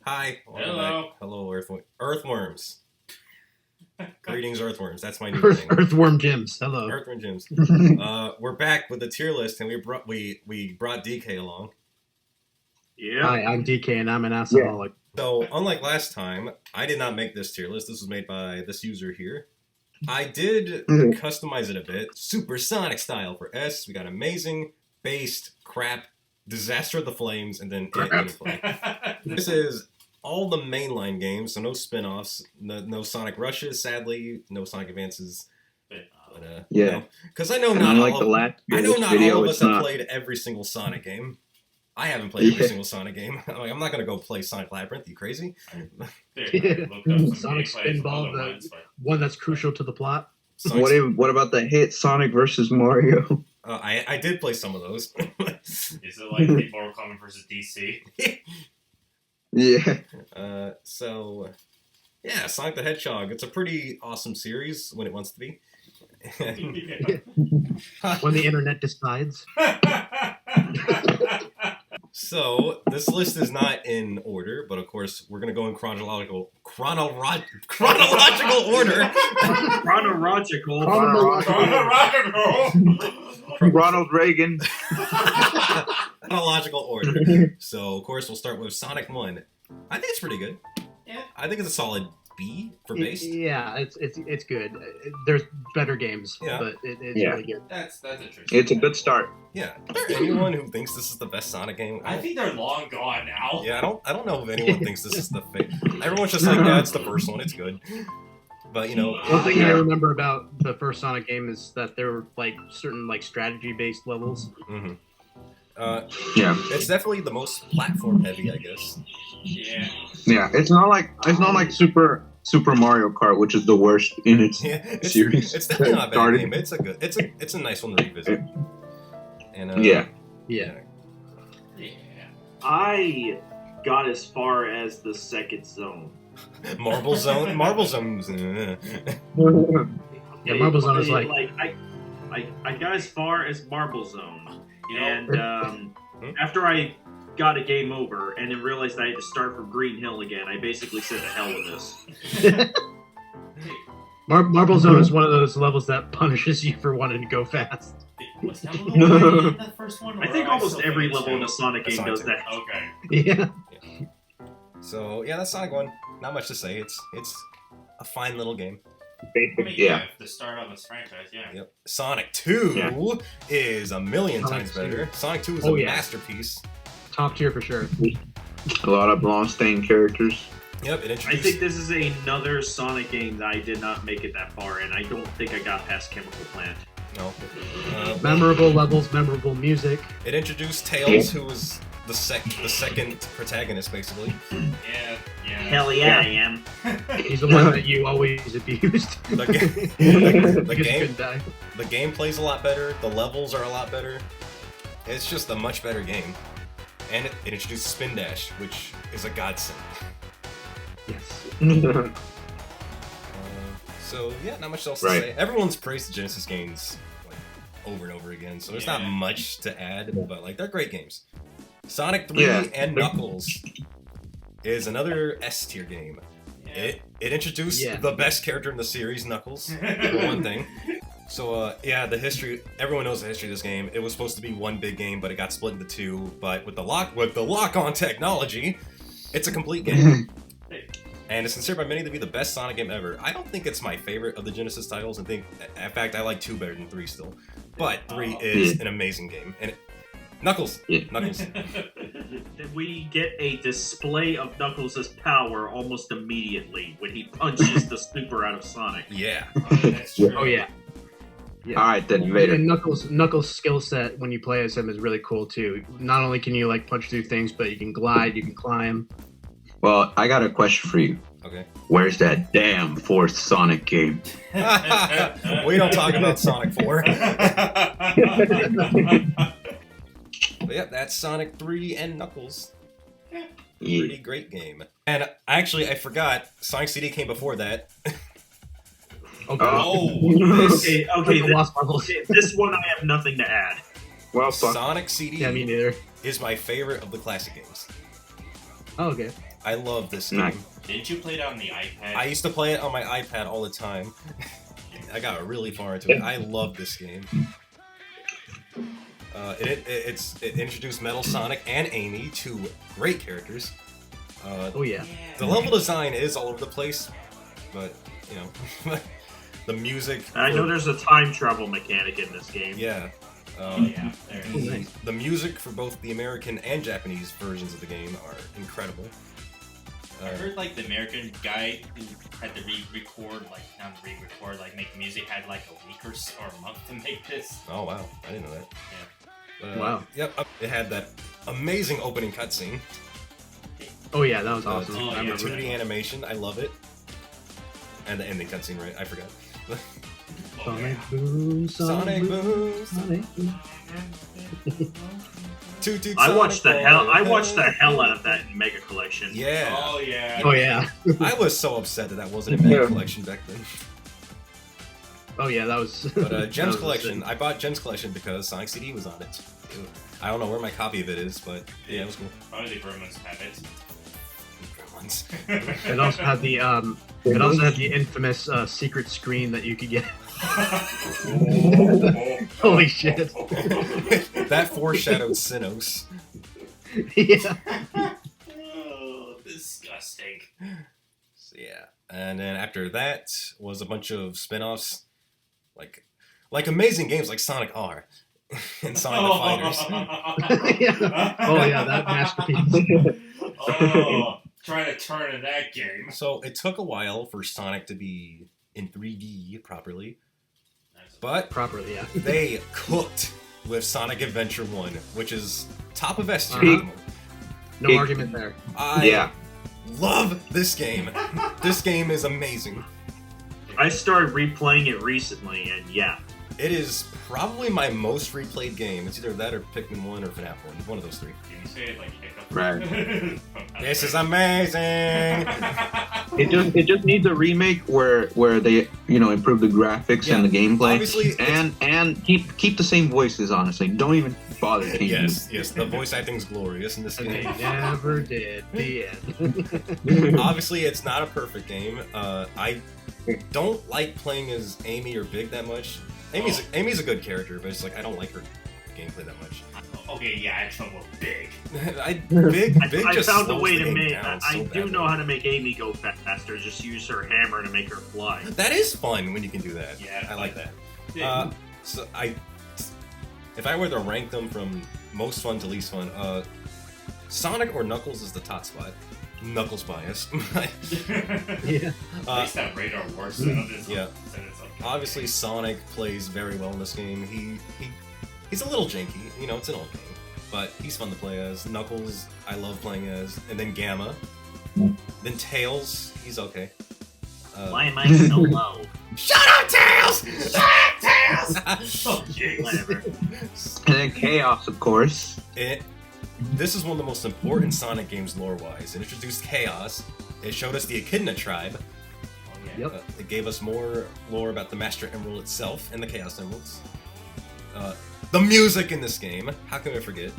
Hi. Hello. Back. Hello, earthworms. Greetings, earthworms. That's my new thing. Earthworm Gyms. Hello. Earthworm gyms. We're back with the tier list, and we brought DK along. Yeah. Hi, I'm DK, and I'm an alcoholic. So, unlike last time, I did not make this tier list. This was made by this user here. I did customize it a bit, supersonic style for S. We got amazing, based, crap, disaster of the flames, and then gameplay. This is all the mainline games, so no spin-offs, no Sonic Rushes, sadly, no Sonic Advances. But, yeah, because I know not like all, the last I know not video, all of us have not. played every single Sonic game. I haven't played every single Sonic game. I'm not gonna go play Sonic Labyrinth. You crazy? Sonic Spinball, the one that's crucial to the plot. What about the hit Sonic versus Mario? I did play some of those. Is it like the Mortal Kombat versus DC? Yeah. So, yeah, Sonic the Hedgehog. It's a pretty awesome series when it wants to be. When the internet decides. So, this list is not in order, but of course, we're going to go in chronological order. Ronald Reagan. Chronological order. So, of course, we'll start with Sonic 1. I think it's pretty good. Yeah. I think it's a solid B for based. Yeah, it's good. There's better games, but it's really good. That's interesting. It's a good start. Yeah. Is there anyone who thinks this is the best Sonic game? I think they're long gone now. Yeah, I don't know if anyone thinks this is the fake. Everyone's just like, yeah, it's the first one. It's good. But, you know... One thing I remember about the first Sonic game is that there were, like, certain, like, strategy-based levels. Mm-hmm. Yeah. It's definitely the most platform-heavy, I guess. Yeah. Yeah, it's not like Super Mario Kart, which is the worst in its series. It's definitely not a bad game. It's a nice one to revisit. And Yeah. I got as far as the second zone. Marble Zone? Marble Zone's... Yeah, Marble Zone is like... I got as far as Marble Zone. And after I got a game over and then realized I had to start from Green Hill again, I basically said, the hell with this. Marble Zone is one of those levels that punishes you for wanting to go fast. Was that one the first one? I think almost every level in a Sonic game does that. Okay. Yeah. So, yeah, that's Sonic 1. Not much to say. It's a fine little game. I mean, Yeah. The start of this franchise, yeah. Yep. Sonic 2 is a million times better. Sonic 2 is a masterpiece. Top tier for sure. A lot of long-staying characters. Yep, it introduced... I think this is another Sonic game that I did not make it that far in. I don't think I got past Chemical Plant. No. Memorable levels, memorable music. It introduced Tails, who was the second protagonist, basically. Yeah. Hell yeah, I am. He's the one that you always abused. The game plays a lot better. The levels are a lot better. It's just a much better game. And it introduced Spin Dash, which is a godsend. Yes. So, yeah, not much else to say. Everyone's praised the Genesis games over and over again, so there's not much to add, but like they're great games. Sonic 3 and Knuckles is another S tier game. Yeah. It introduced the best character in the series, Knuckles, for one thing. So the history, everyone knows the history of this game. It was supposed to be one big game, but it got split into two. But with the lock-on technology, it's a complete game. And it's considered by many to be the best Sonic game ever. I don't think it's my favorite of the Genesis titles. In fact, I like 2 better than 3 still. But 3 is an amazing game. And Knuckles. Knuckles. We get a display of Knuckles' power almost immediately when he punches the super out of Sonic. Yeah. That's true. Oh, yeah. All right, then, Vader. And Knuckles' skill set when you play as him is really cool, too. Not only can you, like, punch through things, but you can glide, you can climb. Well, I got a question for you. Okay. Where's that damn 4th Sonic game? We don't talk about Sonic 4. But yeah, that's Sonic 3 and Knuckles. Pretty great game. And actually, I forgot, Sonic CD came before that. This one I have nothing to add. Well, Sonic CD me neither. is my favorite of the classic games. Oh, okay. I love this game. Nice. Didn't you play it on the iPad? I used to play it on my iPad all the time. I got really far into it. I love this game. It introduced Metal Sonic and Amy, two great characters. Oh yeah. The level design is all over the place, but you know, the music. I know there's a time travel mechanic in this game. Yeah. Yeah, there it is. Nice. The music for both the American and Japanese versions of the game are incredible. I heard like the American guy who had to make music had like a week or a month to make this. Oh wow, I didn't know that. Yeah. Wow. Yep, it had that amazing opening cutscene. Oh yeah, that was awesome. Oh, I yeah, remember 2D that. animation, I love it. And the ending cutscene, right? I forgot. Oh, Sonic yeah. Boom, Sonic Boom. Sonic Boom. Toot toot I Sonic watched the Boom. hell out of that in Mega Collection. Yeah. Oh yeah. Oh yeah. I was so upset that wasn't in Mega Collection back then. Oh yeah, that was. But that Gems was Collection, I bought Gems Collection because Sonic CD was on it. I don't know where my copy of it is, but yeah, it was cool. Probably the Gremlins have it. Gremlins. It also had the It also had the infamous secret screen that you could get. Holy shit! That foreshadowed Sinnoh. Yeah. Oh, disgusting. So, yeah, and then after that was a bunch of spin-offs, like amazing games like Sonic R and Sonic the Fighters. Yeah. Oh yeah, that masterpiece. Oh, trying to turn in that game. So it took a while for Sonic to be in 3D properly, but Properly, yeah. they cooked with Sonic Adventure 1, which is top of S tier. Uh-huh. at the moment. No argument there. I love this game. This game is amazing. I started replaying it recently, and yeah. It is probably my most replayed game. It's either that or Pikmin 1 or FNAF 1. One of those three. Can you say it like hiccup? Right. This is amazing! It just needs a remake where they improve the graphics and the gameplay, Obviously, and keep the same voices. Honestly, don't even bother changing. yes, the voice acting's glorious in this And they game. never did. The end. Obviously, it's not a perfect game. I don't like playing as Amy or Big that much. Amy's a good character, but it's like I don't like her gameplay that much. Okay, yeah, I had trouble with Big. Big I just found a slows way the to game make. down I so do badly. know how to make Amy go faster. Just use her hammer to make her fly. That is fun when you can do that. Yeah, I like that. Yeah. If I were to rank them from most fun to least fun, Sonic or Knuckles is the top spot. Knuckles bias. Yeah. At least that radar works. Yeah. Obviously, Sonic plays very well in this game. He's a little janky, it's an old game, but he's fun to play as. Knuckles, I love playing as, and then Gamma. Then Tails, he's okay. Why am I so low? Shut up, Tails! Shut up, Tails! Oh, jeez. Whatever. And then Chaos, of course. This is one of the most important Sonic games lore-wise. It introduced Chaos. It showed us the Echidna tribe. Oh, yeah. Yep. It gave us more lore about the Master Emerald itself and the Chaos Emeralds. The music in this game, how can I forget?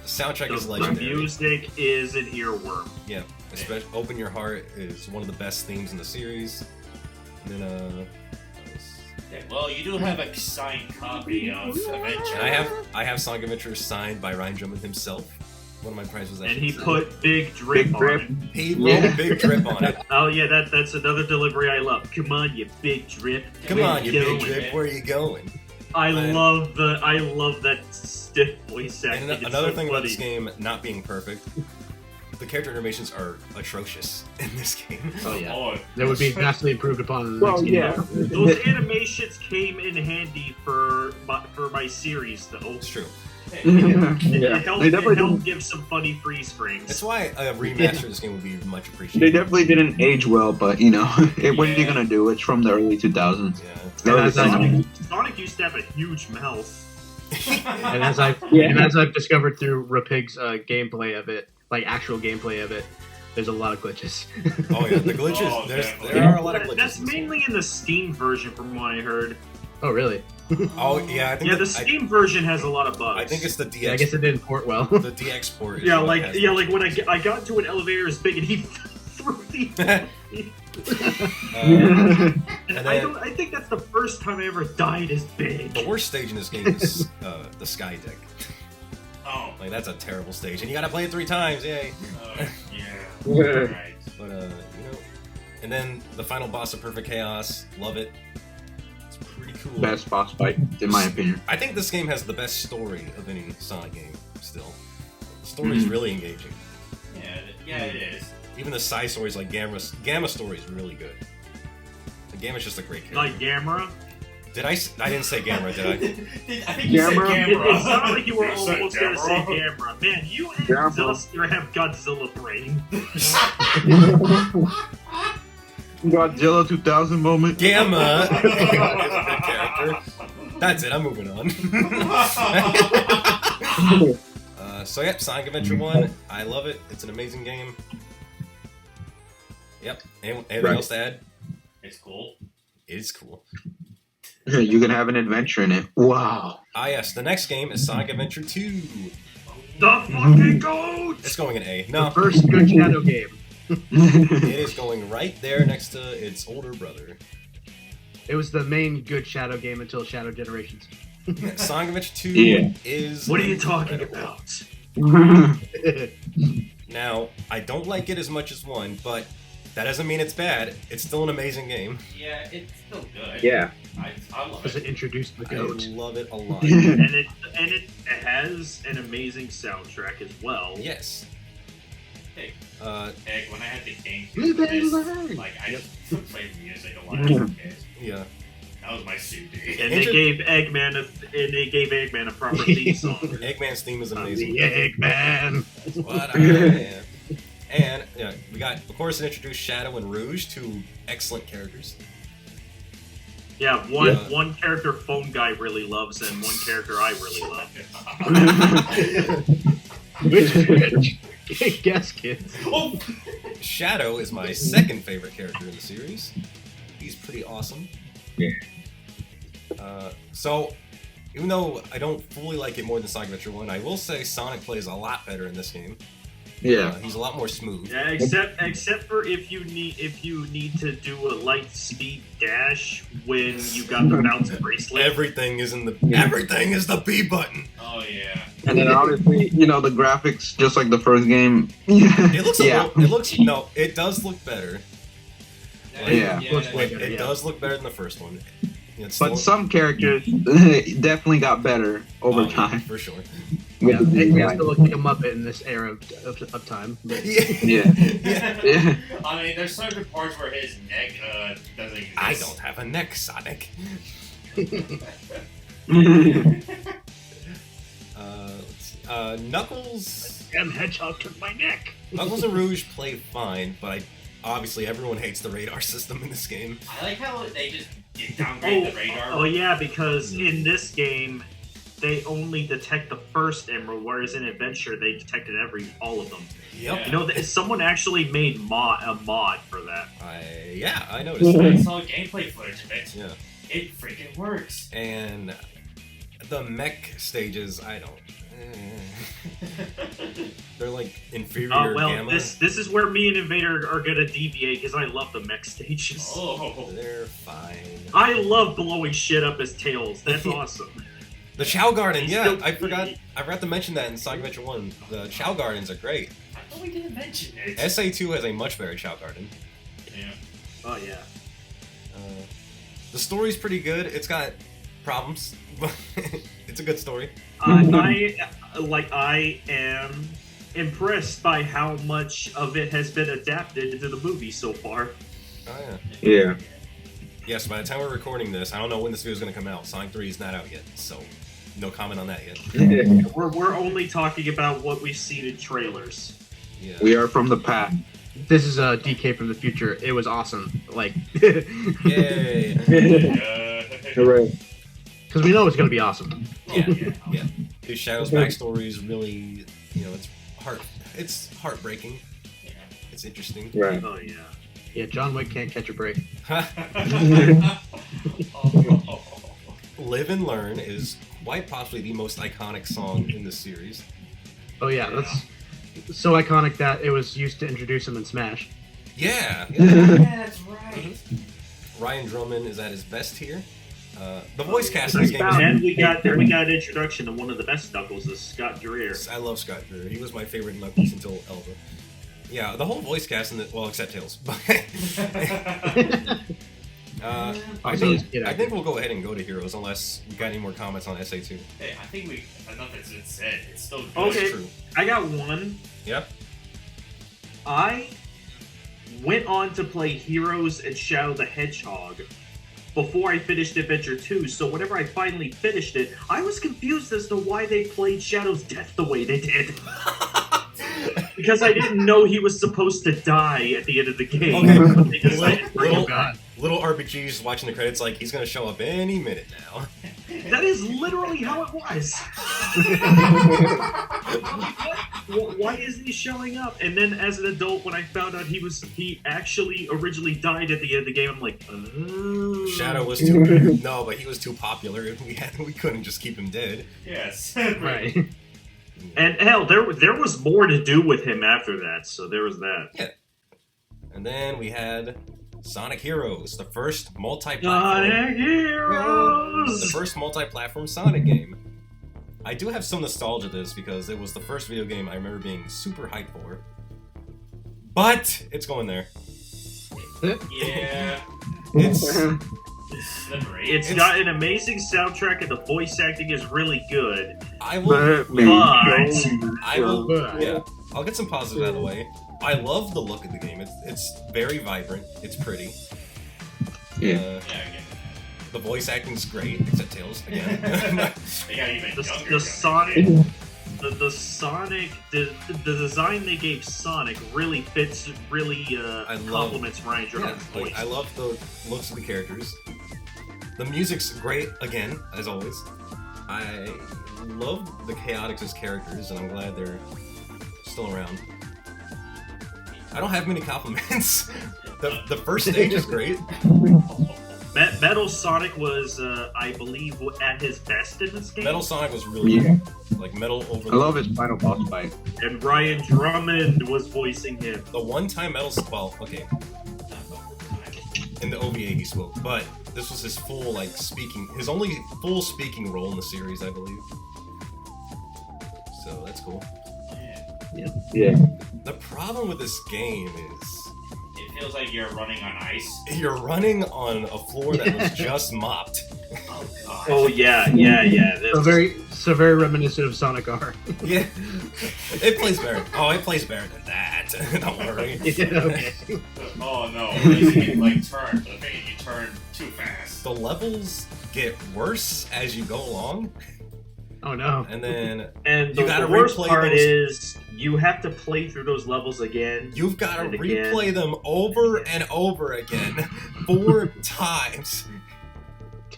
The soundtrack is The legendary. music is an earworm. Yeah, especially Open Your Heart is one of the best themes in the series. And then, Okay, well, you do have a signed copy of Adventure. and I have Sonic Adventure signed by Ryan Drummond himself. One of my prizes. And he put Big Drip Big on Drip. it. He wrote Big Drip on it. Oh yeah, that's another delivery I love. Come on, you Big Drip. Come Where on, you going? Big Drip, where are you going? I Man. love that stiff voice acting. And It's another so thing about funny. this game not being perfect, the character animations are atrocious in this game. Oh yeah. Oh, That would be vastly improved upon in the next Well, game. yeah. Those animations came in handy for my series though. It's true. It Yeah. helped, They definitely it helped didn't, give some funny freeze frames. That's why a remaster of this game would be much they appreciated. definitely didn't age well, but what are you gonna do? It's from the early 2000s. Yeah. Early that's like- 2000s. Sonic used to have a huge mouth. And as I've discovered through Rapig's gameplay of it, like actual gameplay of it, there's a lot of glitches. Oh yeah, the glitches. Oh, there definitely. are a lot of glitches. That's in this game. mainly in the Steam version, from what I heard. Oh, really? Oh yeah, I think Yeah, the Steam version has a lot of bugs. I think it's the DX. Yeah, I guess it didn't port well. The DX port. Is Yeah, what like has like when I got into an elevator as big and he threw the. And then, I think that's the first time I ever died as big. the worst stage in this game is the Sky Deck. Oh. Like that's a terrible stage, and you gotta play it 3 times. Yay! Yeah. Right. But and then the final boss of Perfect Chaos. Love it. It's pretty cool. Best boss fight, in my opinion. I think this game has the best story of any Sonic game. Still, the story is really engaging. Yeah, it is. Even the side stories like Gamma story is really good. And Gamma's just a great character. Like Gamera? Did I didn't say Gamma, did I? I think you said Gamera? Gamera. It sounded like you were You said almost going to say Gamera. Gamera. Man, you and Gamera. Zilla have Godzilla brain. Godzilla 2000 moment. Gamma is a good character. That's it, I'm moving on. So yep, Sonic Adventure 1, I love it. It's an amazing game. Yep. Anything else to add? It's cool. It is cool. You can have an adventure in it. Wow. Ah yes, the next game is Sonic Adventure 2. The fucking goat! It's going in A. The No, first good Shadow game. it is going right there next to its older brother. It was the main good Shadow game until Shadow Generations. Sonic Adventure 2 Yeah. is... What are you talking incredible. about? Now, I don't like it as much as 1, but that doesn't mean it's bad. It's still an amazing game. Yeah, it's still good. Yeah. I love Because it. it introduced the I goat. love it a lot. and it has an amazing soundtrack as well. Yes. Hey. Egg, when I had the GameCube, Live and this, learn. like I just played music a lot as a kid. Yeah. That was my CD. And they gave Eggman a proper theme song. Eggman's theme is I'm amazing. the Eggman. That's what I am. And yeah, we got, of course, it introduced Shadow and Rouge, 2 excellent characters. Yeah, Yeah. one character Phone Guy really loves and one character I really love. Which is which? Guess, kids. Oh! Shadow is my second favorite character in the series. He's pretty awesome. Yeah. So, even though I don't fully like it more than Sonic Adventure 1, I will say Sonic plays a lot better in this game. Yeah. He's a lot more smooth. Yeah, except for if you need to do a light speed dash when you got the bounce bracelet. Everything is in the Yeah. everything is the B button. Oh yeah. And then obviously, the graphics, just like the first game. It looks Yeah. it does look better. Yeah. It does look better than the first one. It's But still- some characters definitely got better over oh, yeah, time. for sure. Yeah, With the Eggman design. still looks like a Muppet in this era of time. But Yeah. Yeah. Yeah. Yeah. I mean, there's certain parts where his neck doesn't exist. I don't have a neck, Sonic. Knuckles. Damn hedgehog took my neck. Knuckles and Rouge play fine, but obviously everyone hates the radar system in this game. I like how they just downgrade the radar. Oh yeah, because in this game they only detect the first emerald, whereas in Adventure they detected all of them. Yep. You know, someone actually made a mod for that. I noticed I that. saw gameplay footage of it. Yeah. It freaking works. And the mech stages, I don't. They're like inferior Well, gamma. this is where me and Invader are gonna deviate because I love the mech stages. Oh. They're fine. I love blowing shit up as tails. That's awesome. The Chow Garden, yeah, Still- I forgot to mention that in Sonic Adventure 1. The Chow Gardens are great. I thought we didn't mention it. SA2 has a much better Chow Garden. Yeah. Oh yeah. The story's pretty good. It's got problems, but it's a good story. I am impressed by how much of it has been adapted into the movie so far. Oh, yeah. Yeah. Yes, by the time we're recording this, I don't know when this video is going to come out. Sonic 3 is not out yet, so no comment on that yet. We're only talking about what we've seen in trailers. Yeah. We are from the past. This is DK from the future. It was awesome. Like, Yay! Hooray. because we know it's gonna be awesome. Yeah. Dude, Shadow's backstory is really, it's heartbreaking. Yeah. It's interesting. Right. Oh yeah. Yeah, John Wick can't catch a break. Live and Learn is quite possibly the most iconic song in the series. Oh yeah, that's so iconic that it was used to introduce him in Smash. Yeah. Yeah, that's right. Ryan Drummond is at his best here. The voice cast in this game is... And we got an introduction to one of the best Knuckles, is Scott Dreer. I love Scott Dreer. He was my favorite Knuckles until Elva. Yeah, the whole voice cast in the... Well, except Tails. I think we'll go ahead and go to Heroes unless we got any more comments on SA2. Hey, I think enough has been said. It's still good. Okay, True. I got one. Yeah? I went on to play Heroes and Shadow the Hedgehog before I finished Adventure 2, so whenever I finally finished it, I was confused as to why they played Shadow's death the way they did. Because I didn't know he was supposed to die at the end of the game. Okay. They decided to bring him back. Little RPGs watching the credits like, he's going to show up any minute now. That is literally how it was. Why isn't he showing up? And then as an adult, when I found out he actually originally died at the end of the game, I'm like, oh. Shadow was too... No, but he was too popular. We couldn't just keep him dead. Yes. Right. And hell, there was more to do with him after that, so there was that. Yeah. And then we had Sonic Heroes, the first multi-platform... Sonic Heroes! The first multi-platform Sonic game. I do have some nostalgia to this because it was the first video game I remember being super hyped for. But it's going there. Yeah. It's slippery. It's got an amazing soundtrack and the voice acting is really good. I will. But Yeah, I'll get some positives out of the way. I love the look of the game. It's very vibrant. It's pretty. Yeah. Yeah, again. The voice acting's great, except Tails again. They got even younger. the Sonic, the design they gave Sonic really fits, really compliments Ryan Drummond's voice. I love the looks of the characters. The music's great again, as always. I love the Chaotix' characters, and I'm glad they're still around. I don't have many compliments. The first stage is great. Metal Sonic was, I believe, at his best in this game. Metal Sonic was really good. Like Metal over. I love his final boss fight. And Ryan Drummond was voicing him. The one time Metal. Well, okay. In the OVA he spoke, but this was his full his only full speaking role in the series, I believe. So that's cool. Yeah. The problem with this game is It feels like you're running on ice. you're running on a floor that was just mopped. Oh god. Oh yeah. So very reminiscent of Sonic R. Yeah, it plays better. Oh, it plays better than that. Don't worry. Okay. Oh no. You turn, but maybe you turn too fast. The levels get worse as you go along, Oh no. and then And You the gotta worst replay part those- is you have to play through those levels again. you've got to And again. replay them over and over again 4 times.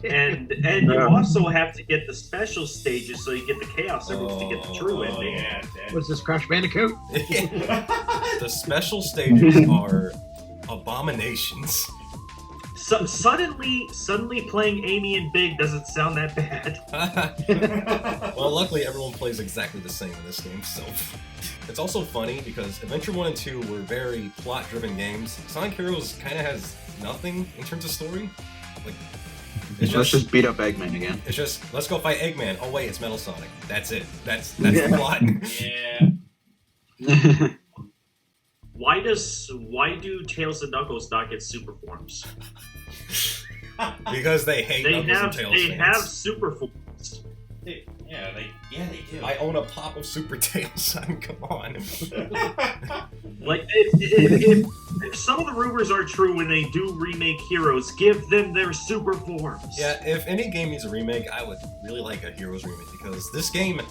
And you also have to get the special stages so you get the Chaos Emeralds to get the true Oh ending. yeah. What's this, Crash Bandicoot? The special stages are abominations. So, suddenly playing Amy and Big doesn't sound that bad. Well, luckily everyone plays exactly the same in this game, so... It's also funny because Adventure 1 and 2 were very plot-driven games. Sonic Heroes kind of has nothing in terms of story. Like, Let's just beat up Eggman again. It's just, let's go fight Eggman. Oh wait, it's Metal Sonic. That's it. That's the plot. Yeah. Why do Tails and Knuckles not get super forms? Because they hate They Knuckles have and Tails they fans. have super forms. They do. I own a pop of Super Tails. I mean, come on. Like if some of the rumors are true when they do remake Heroes, give them their super forms. Yeah, if any game needs a remake, I would really like a Heroes remake because this game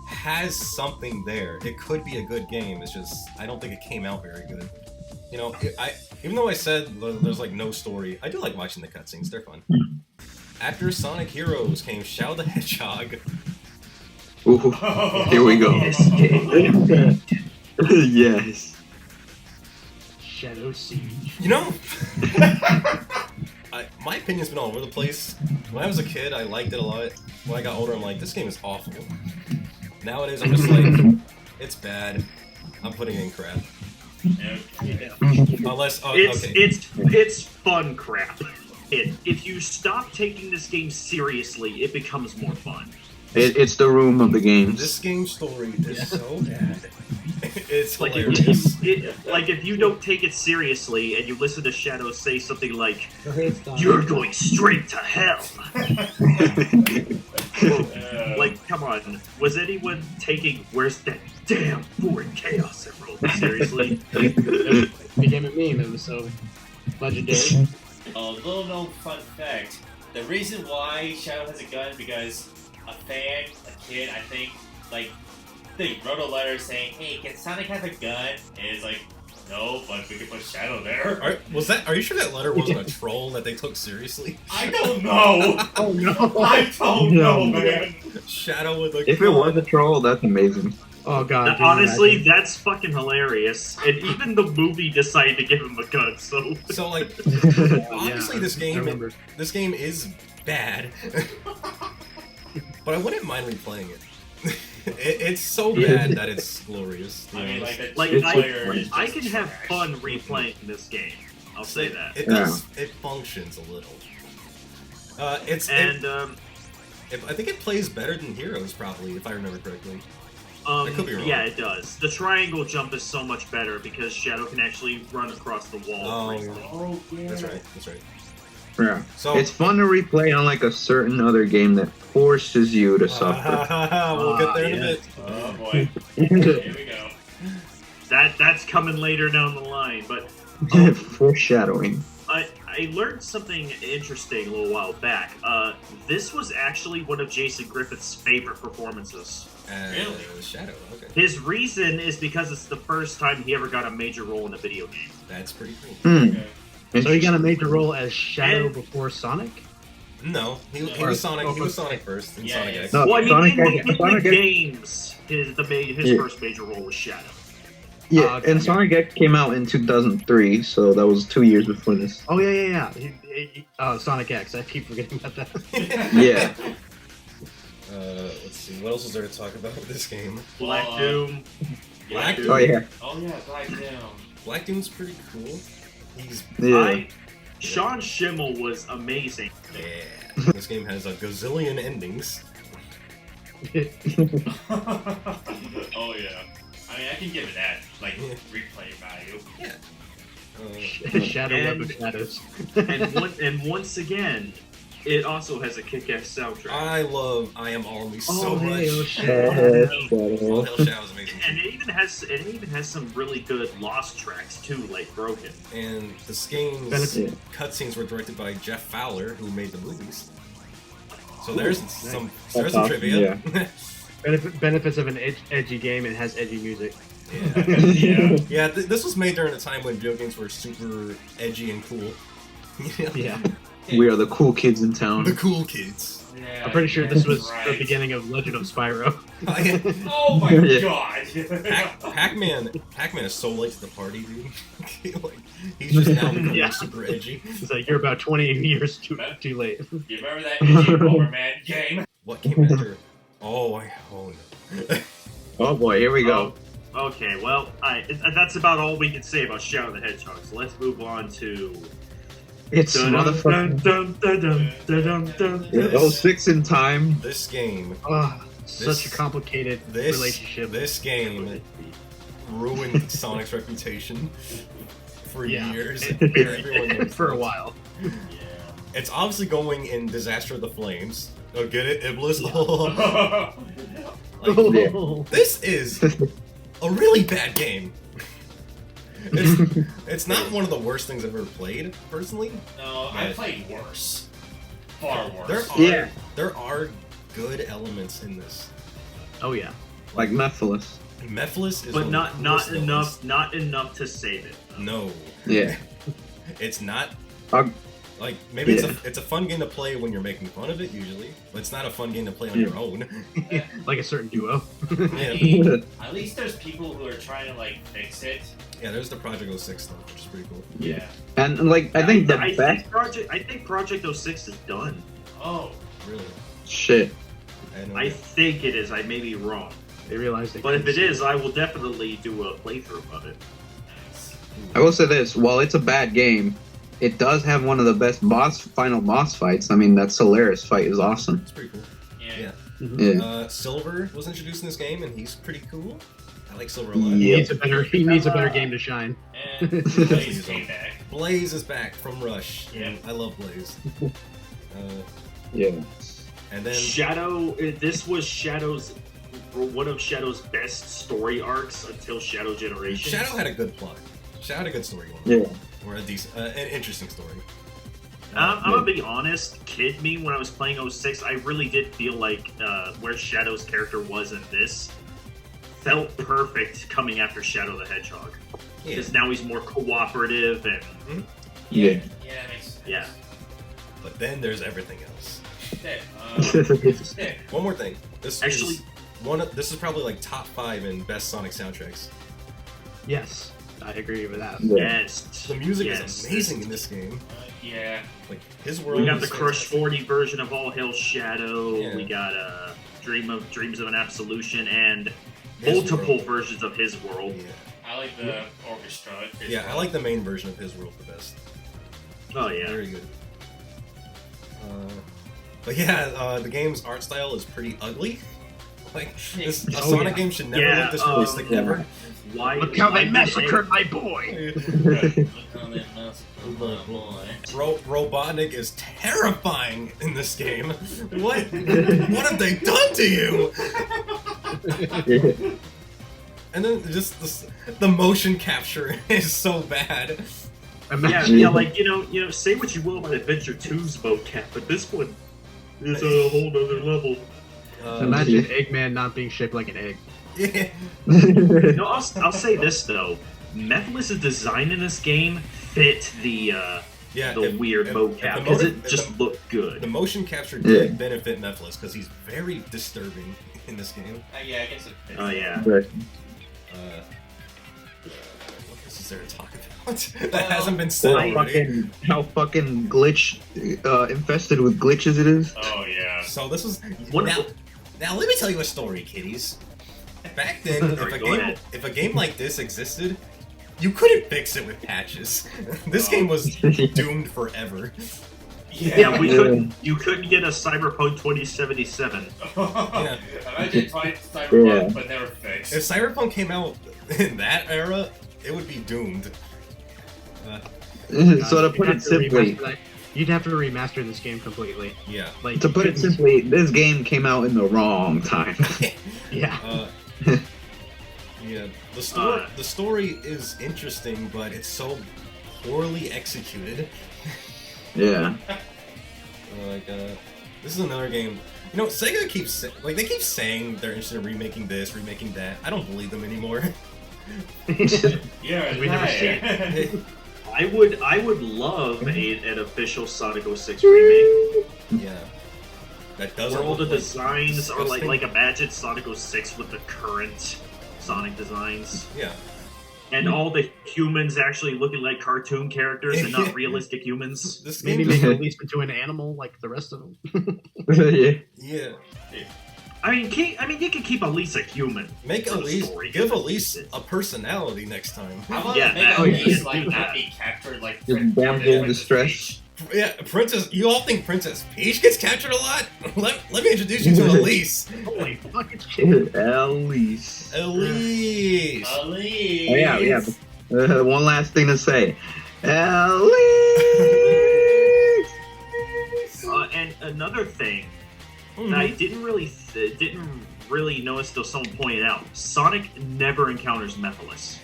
has something there. It could be a good game. It's just I don't think it came out very good. You know, even though I said there's like no story, I do like watching the cutscenes. They're fun. After Sonic Heroes came Shadow the Hedgehog. Ooh, here we go. Yes. Shadow Siege. You know, my opinion's been all over the place. When I was a kid, I liked it a lot. When I got older, I'm like, this game is awful. Nowadays, I'm just like, it's bad. I'm putting in crap. Unless, it's fun crap. If you stop taking this game seriously, it becomes more fun. It's the room of the games. This game's story is so bad. It's Like hilarious. if you don't take it seriously and you listen to Shadow say something like, "You're going straight to hell." Like, come on, was anyone taking "Where's that damn Foreign Chaos Emerald" seriously? It became a meme. It was so legendary. A little known fun fact: the reason why Shadow has a gun is because a fan, a kid, I think, like, they wrote a letter saying, "Hey, can Sonic have a gun?" And it's like, no, but we can put Shadow there. Are you sure that letter wasn't a troll that they took seriously? I don't know. Oh no! I don't know, man. Shadow with a If it was a troll, that's amazing. Oh god! Honestly, that's fucking hilarious. And even the movie decided to give him a gun, so... So, like, obviously this game is bad. But I wouldn't mind replaying it. It's so bad that it's glorious. I mean, I can have fun replaying this game. I'll say that. It does. It functions a little. I think it plays better than Heroes, probably, if I remember correctly. I could be wrong. Yeah, it does. The triangle jump is so much better because Shadow can actually run across the wall. Oh, yeah. That's right. That's right. Yeah. So it's fun to replay on like a certain other game that forces you to suffer. We'll get there in a bit. Oh boy. Here we go. That's coming later down the line, but Foreshadowing. I learned something interesting a little while back. This was actually one of Jason Griffith's favorite performances. Really? Shadow, okay. His reason is because it's the first time he ever got a major role in a video game. That's pretty cool. Okay. So he got a major role as Shadow before Sonic? No, he was Sonic. He was Sonic first in Sonic X. No, Well, I mean, in Sonic the X, games, his first major role was Shadow. yeah, and Sonic X came out in 2003, so that was 2 years before this. Oh yeah. Sonic X. I keep forgetting about that. Yeah. Let's see. What else is there to talk about with this game? Black Doom. Black Oh yeah. Oh yeah, Black Doom. Black Doom's pretty cool. He's Sean Schimmel was amazing. yeah. This game has a gazillion endings. Oh yeah. I mean, I can give it that, like, replay value. Yeah. Shadow Web of Shadows. and once again, it also has a kick-ass soundtrack. I Am Always so much. Hey, oh, All shit. Hell Shadow's amazing. And it even has some really good lost tracks too, like Broken. And this game's cutscenes were directed by Jeff Fowler, who made the movies. So there's some trivia. Yeah. Benefits of an edgy game, it has edgy music. Yeah. This was made during a time when video games were super edgy and cool. Yeah. We are the cool kids in town. The cool kids. Yeah, I'm pretty sure this was right. the beginning of Legend of Spyro. Oh my god! Pac-Man is so late to the party, dude. Like, he's just now becoming super edgy. It's like, you're about 20 years too late. You remember that edgy Bomberman game? What came after? Oh no. Oh boy, here we go. Okay, well, that's about all we can say about Shadow the Hedgehog. So let's move on to. It's motherfucking 06 in time. This game. Such a complicated relationship. This game ruined Sonic's reputation for years. For a while. Yeah. It's obviously going in Disaster of the Flames. Oh, get it, Iblis? Yeah. This is a really bad game. It's not one of the worst things I've ever played, personally. No, I played worse. Far worse. There are good elements in this. Oh yeah. Like Mephiles. Mephiles is but not enough to save it. No. Yeah. It's not. Like maybe it's a fun game to play when you're making fun of it usually, but it's not a fun game to play on your own. Like a certain duo. At least there's people who are trying to like fix it. Yeah, there's the Project 06 stuff, which is pretty cool. Yeah. And like I think I think Project 06 is done. Oh, really? Shit. I think it is. I may be wrong. They realized But if it is, I will definitely do a playthrough of it. I will say this: while it's a bad game, it does have one of the best final boss fights. I mean, that Solaris fight is awesome. It's pretty cool. yeah. Yeah. Silver was introduced in this game, and he's pretty cool. I like Silver a lot. He needs a better game to shine. And Blaze came back. Blaze is back from Rush. Yeah. I love Blaze. Yeah. And then Shadow. This was one of Shadow's best story arcs until Shadow Generation. Shadow had a good plot. Shadow had a good story going. Yeah. Or a decent, an interesting story. I'm gonna be honest, kid me, when I was playing 06, I really did feel like where Shadow's character was in this felt perfect coming after Shadow the Hedgehog. Because now he's more cooperative and... Yeah. Yeah, that makes sense. Yeah. But then there's everything else. Okay, One more thing. This Actually- this is probably like top 5 in best Sonic soundtracks. Yes, I agree with that. Yes. The music is amazing in this game. yeah. Like his world. We got the is Crush fantastic. 40 version of All Hail Shadow. Yeah. We got Dreams of an Absolution and His multiple world. versions of his world. Yeah. I like the orchestra. Yeah, I like the main version of his world the best. Oh yeah. Very good. But yeah, the game's art style is pretty ugly. Like a Sonic game should never look this realistic ever. Why? Look how they why massacred my boy! Look how they massacred my boy. Robotnik is terrifying in this game. What have they done to you? And then just the motion capture is so bad. Yeah, like you know, say what you will about Adventure 2's mocap, but this one is a whole other level. Imagine Eggman not being shaped like an egg. Yeah. No, I'll say this though, Mephiles' design in this game fit the weird mocap because it just looked good. The motion capture did benefit Mephiles because he's very disturbing in this game. Yeah, I guess it fits. Oh yeah. Right. What else is there to talk about that hasn't been said already? How fucking glitch infested with glitches it is. Oh yeah. So this is What- now. Let me tell you a story, kiddies. Back then, Sorry, go ahead. if a game like this existed, you couldn't fix it with patches. This game was doomed forever. Yeah, you couldn't get a Cyberpunk 2077. Yeah. Imagine trying Cyberpunk, but never fixed. If Cyberpunk came out in that era, it would be doomed. So to put it simply, You'd have to remaster this game completely. Yeah. Like to put it simply, this game came out in the wrong time. yeah. Yeah. The story is interesting, but it's so poorly executed. Yeah. This is another game. You know, Sega keeps they keep saying they're interested in remaking this, remaking that. I don't believe them anymore. Yeah, We never see it. I would love an official Sonic 06 remake. Yeah. That doesn't. Where all the look designs are disgusting. like imagine Sonic 06 with the current Sonic designs. Yeah. And all the humans actually looking like cartoon characters and not realistic humans. This game Maybe just- make Elise into an animal like the rest of them. Yeah. Yeah. I mean, you can keep Elise a human. Make For the Elise story. give Elise a personality next time. How about Yeah, make that- Elise yeah. like not be captured like Just Prin- damsel in Princess distress. Peach? Yeah, Princess. You all think Princess Peach gets captured a lot? Let me introduce you to Elise. Holy fucking shit. Elise. Elise. Elise. Oh, yeah. One last thing to say. Elise. And another thing that I didn't really notice till someone pointed out: Sonic never encounters Mephiles.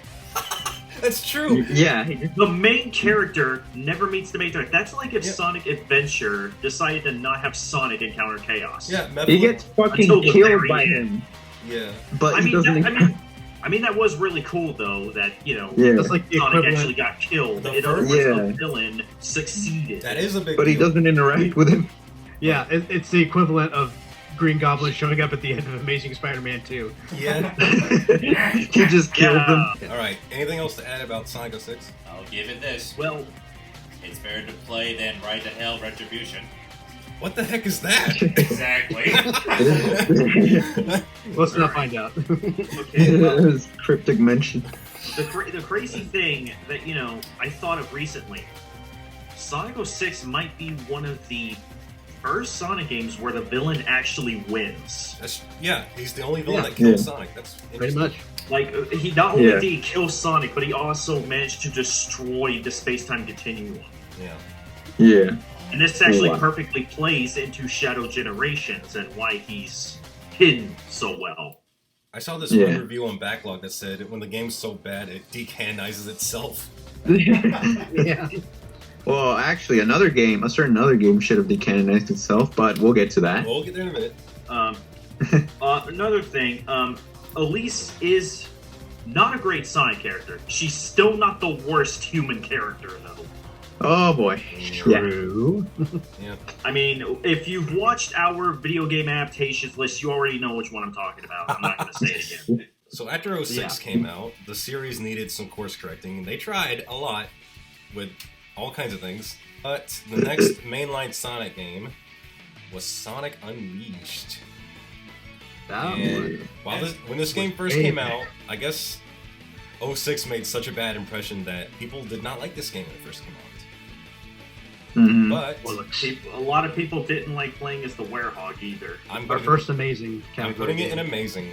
That's true. Yeah. The main character never meets the main character. That's like if Yep. Sonic Adventure decided to not have Sonic encounter Chaos. Yeah, He gets fucking Until the killed very by end. him, Yeah. but I he mean, doesn't. I mean, that was really cool, though, that, That's like the Sonic equivalent. actually got killed. The In other words, first- the villain succeeded. That is a big But he deal. doesn't interact with him. Yeah, it's the equivalent of Green Goblin showing up at the end of Amazing Spider-Man 2. Yeah. He just killed him. All right. Anything else to add about Sonic 06? I'll give it this. Well, It's better to play than Ride to Hell Retribution. What the heck is that? Exactly. Let's not find out. okay, well, His cryptic mention. the crazy thing that, I thought of recently, Sonic 06 might be one of the first Sonic games where the villain actually wins. He's the only villain Yeah. that kills Yeah. Sonic. That's Pretty interesting. much. Like, he not only Yeah. did he kill Sonic, but he also managed to destroy the space-time continuum. Yeah. Yeah. And this actually Wow. perfectly plays into Shadow Generations and why he's hidden so well. I saw this Yeah. one review on Backlog that said when the game's so bad, it decanonizes itself. Yeah. Well, actually, a certain other game should have decanonized itself, but we'll get to that. We'll get there in a minute. Another thing, Elise is not a great Sonic character. She's still not the worst human character, though. Oh boy. Yeah. True. Yeah. I mean, if you've watched our video game adaptations list, you already know which one I'm talking about. I'm not going to say it again. So after 06 came out, the series needed some course correcting, and they tried a lot with all kinds of things. But the next mainline Sonic game was Sonic Unleashed. That And one. when this game first came out, I guess 06 made such a bad impression that people did not like this game when it first came out. Mhm. But Well, look, a lot of people didn't like playing as the Werehog either. I'm Our gonna- first amazing I'm category. putting it in game. amazing.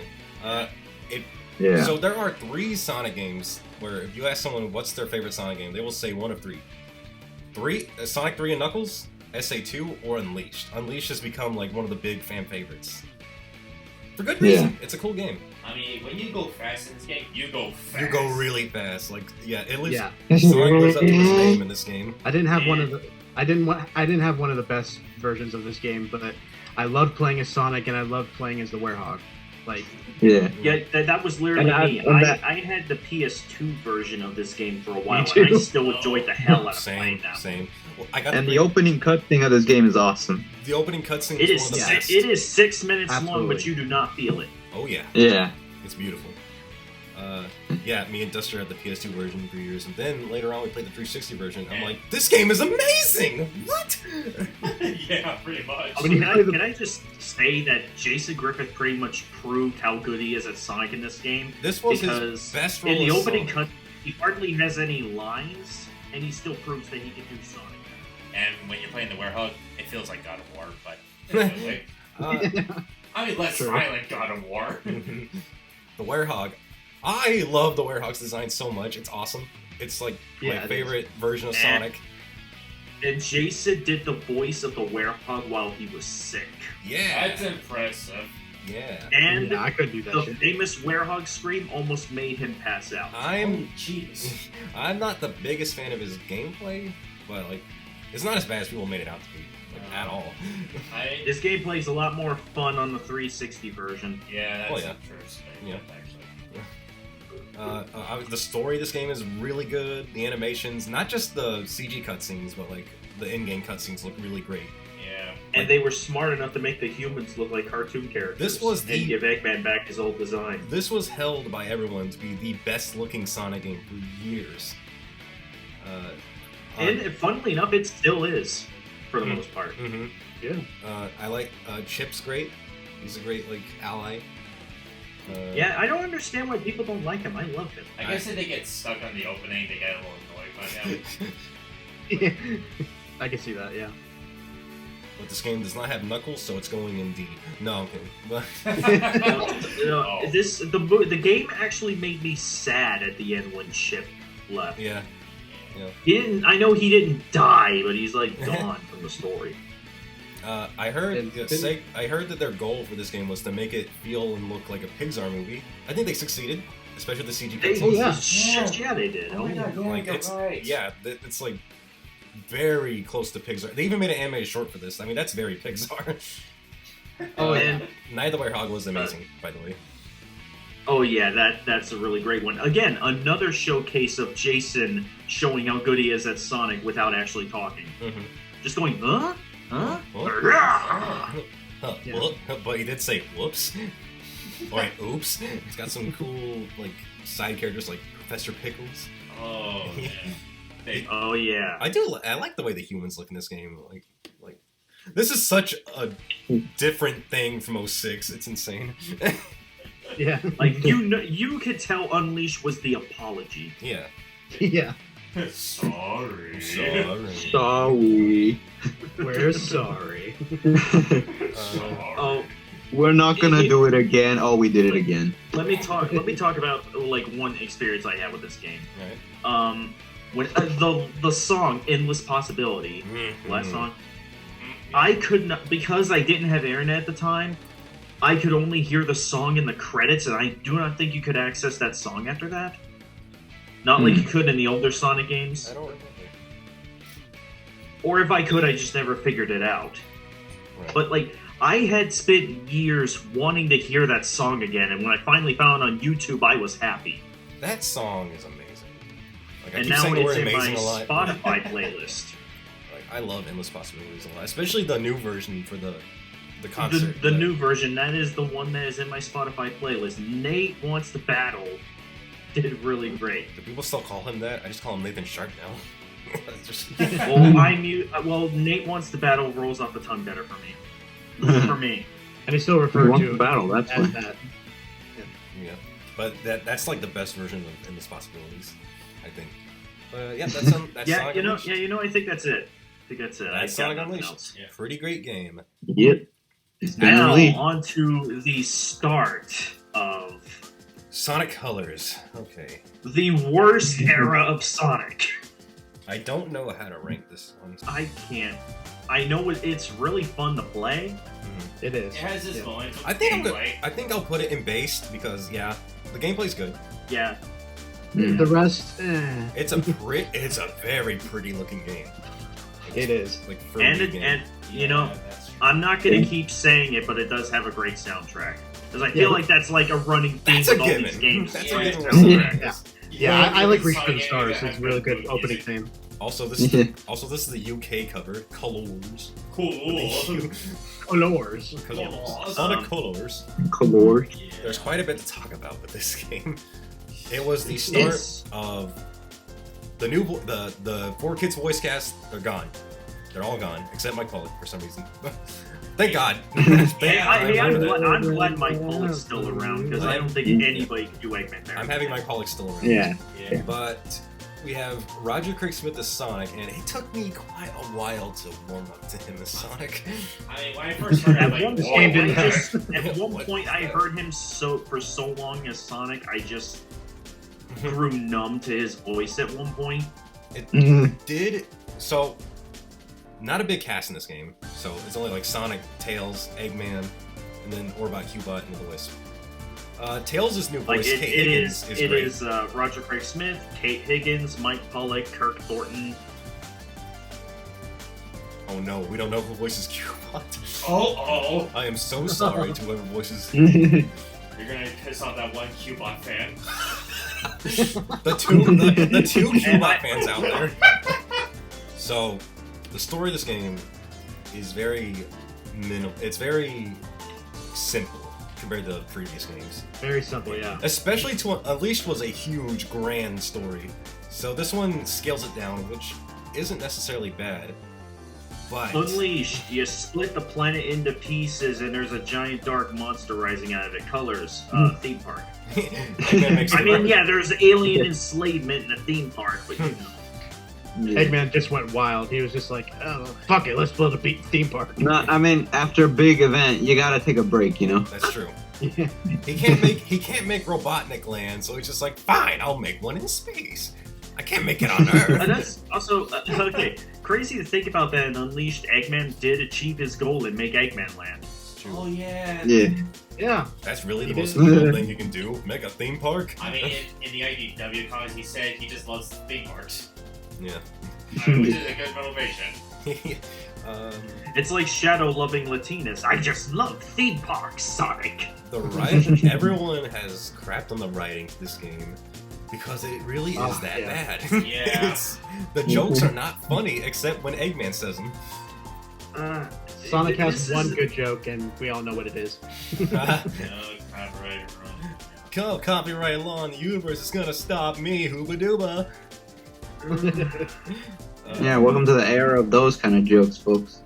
Yeah. So there are 3 Sonic games where if you ask someone what's their favorite Sonic game, they will say one of 3. Sonic 3 and Knuckles, SA2, or Unleashed. Unleashed has become like one of the big fan favorites. For good reason. It's a cool game. I mean, when you go fast in this game, you go fast. You go really fast. Like, yeah, it lives. Yeah. Sonic lives up to his name in this game. I didn't have one of the. I didn't have one of the best versions of this game, but I loved playing as Sonic and I loved playing as the Werehog. Like, Yeah. Yeah, that was literally me. I had the PS2 version of this game for a while, too. and I still enjoyed the hell out of playing Same, that. same. Well, I got And the opening cutscene of this game is awesome. the opening cutscene It is is one of the best. it is 6 minutes long, Absolutely. but you do not feel it. Oh yeah, Yeah. it's beautiful. Yeah, me and Duster had the PS2 version for years, and then later on we played the 360 version. I'm like, this game is amazing. What? Yeah, pretty much. I mean, can I just say that Jason Griffith pretty much proved how good he is at Sonic in this game? This was Because his best role in the as opening Sonic. cut, he hardly has any lines, and he still proves that he can do Sonic. And when you're playing the Werehog, it feels like God of War, but anyway. I mean, less True. violent God of War. The Werehog. I love the Werehog's design so much. It's awesome. It's like Yeah, my it favorite version of And- Sonic. And Jason did the voice of the Werehog while he was sick. Yeah. That's impressive. Yeah. And yeah, I could do that the shit. famous Werehog scream almost made him pass out. I'm Jeez. I'm not the biggest fan of his gameplay, but like it's not as bad as people made it out to be. Like, at all. His gameplay is a lot more fun on the 360 version. Yeah, that's Oh, yeah. a true statement, Yeah. actually. The story of this game is really good. The animations, not just the CG cutscenes, but like the in-game cutscenes look really great. Yeah. And they were smart enough to make the humans look like cartoon characters. This was and the- give Eggman back his old design. This was held by everyone to be the best-looking Sonic game for years. And funnily enough, it still is, for the most part. Mhm. Yeah. I like Chip's great. He's a great like ally. Yeah, I don't understand why people don't like him. I love him. I guess if they get stuck on the opening, they get a little annoyed by him. I can see that. Yeah. But this game does not have Knuckles, so it's going in D. No, I'm kidding. But Oh. The game actually made me sad at the end when Chip left. yeah, He didn't. I know he didn't die, but he's like gone from the story. I heard And- I heard that their goal for this game was to make it feel and look like a Pixar movie. I think they succeeded, especially the CG They, cutscenes. yeah, they did. Oh, yeah. Like it's it's like very close to Pixar. They even made an animated short for this. I mean, that's very Pixar. Oh, and Night of the Werehog was amazing, by the way. Oh yeah, that's a really great one. Again, another showcase of Jason showing how good he is at Sonic without actually talking. Mm-hmm. Just going, huh? Huh? Yeah. Well, but he did say whoops. Or like, oops. He's got some cool like side characters like Professor Pickles. Oh, man. Oh yeah. I like the way the humans look in this game. Like this is such a different thing from 06. It's insane. Yeah. Like you could tell Unleashed was the apology. Yeah. Yeah. Sorry. Sorry. We're sorry. Oh, We're not gonna do it again. Oh, we did it again. let me talk about like one experience I had with this game. Right. When the song "Endless Possibility," last song, I could not, because I didn't have internet at the time. I could only hear the song in the credits, and I do not think you could access that song after that. Not like you could in the older Sonic games. I don't remember. Or if I could, I just never figured it out. Right. But like, I had spent years wanting to hear that song again, and when I finally found it on YouTube, I was happy. That song is amazing. Like, I And keep now saying the it's word in my amazing a lot. Spotify playlist. Like, I love Endless Possibilities a lot, especially the new version for the concert. The new version, that is the one that is in my Spotify playlist. Nate Wants to Battle did really great. Do people still call him that? I just call him Nathan Sharp now. That's just... Well, Nate Wants to Battle rolls off the tongue better for me. For me. And he's still referred Want to to battle, that's as fine. that. Yeah, but that's like the best version of Endless Possibilities, I think. Yeah, that's Sonic Unleashed. I think that's it. That's I got Sonic nothing Unleashed. else. Yeah. Pretty great game. Yep. It's been Now released. on to the start of Sonic Colors. Okay. the worst era of Sonic. I don't know how to rank this one. I can't. I know it's really fun to play. It is. It has its moments. I think Gameplay. I think I'll put it in based because the gameplay's good. Yeah. Mm. The rest, It's a very pretty looking game. it is. Like for And you know, That's true. I'm not gonna keep saying it, but it does have a great soundtrack. Because I feel like that's like a running theme That's a with all given. these games. That's Yeah. a given. Soundtrack. Yeah. You Yeah, know, I like it's Reach for the Sonic Stars. Game, It's a really good music. opening theme. Also, this is the UK cover, Colors. Cool. Colors. Sonic Colors. Color. Yeah. There's quite a bit to talk about with this game. It was the start It's- of the new the 4Kids voice cast. They're gone. They're all gone except Mike Pollock for some reason. Thank God. I'm glad Mike Pollock's still around because I don't think anybody can do Eggman there. I'm having Mike Pollock still around. Yeah. Yeah. But we have Roger Craig Smith as Sonic, and it took me quite a while to warm up to him as Sonic. I mean, when I first heard it, I'm At one like, This game point, didn't at one What? point, I heard him for so long as Sonic, I just grew numb to his voice at one point. Did so. Not a big cast in this game, so it's only like Sonic, Tails, Eggman, and then Orbot, Cubot, and the Wisp. Tails' new Like voice, it Kate Higgins, is, is great. Roger Craig Smith, Kate Higgins, Mike Pollock, Kirk Thornton. Oh no, we don't know who voices Cubot. oh, I am so sorry to whoever voices you're gonna piss off that one Cubot fan. the two Cubot fans out there. So, the story of this game is very minimal. It's very simple compared to the previous games. Very simple, yeah. Especially to Unleashed was a huge, grand story. So this one scales it down, which isn't necessarily bad. But Unleashed, you split the planet into pieces and there's a giant dark monster rising out of it. Colors, theme park. Eggman makes I it mean, work. yeah, there's alien enslavement in a theme park, but you know. Eggman just went wild. He was just like, oh, fuck it, let's build a theme park. No, I mean, after a big event, you gotta take a break, you know? That's true. Yeah. He can't make Robotnik land, so he's just like, fine, I'll make one in space. I can't make it on Earth. And that's also, okay, crazy to think about that in Unleashed, Eggman did achieve his goal and make Eggman land. It's true. Oh yeah. Yeah. Yeah. That's really the He most did. difficult thing you can do. Make a theme park. I mean, in the IDW comics, he said he just loves theme parks, Yeah. which is a good motivation. It's like Shadow loving Latinas. I just love theme parks, Sonic. The writing, everyone has crapped on the writing to this game because it really is that bad. Yeah. The jokes are not funny except when Eggman says them. Sonic has one good joke, and we all know what it is. Copyright run. Come, copyright law in the universe is gonna stop me, hooba dooba. Yeah, welcome to the era of those kind of jokes, folks.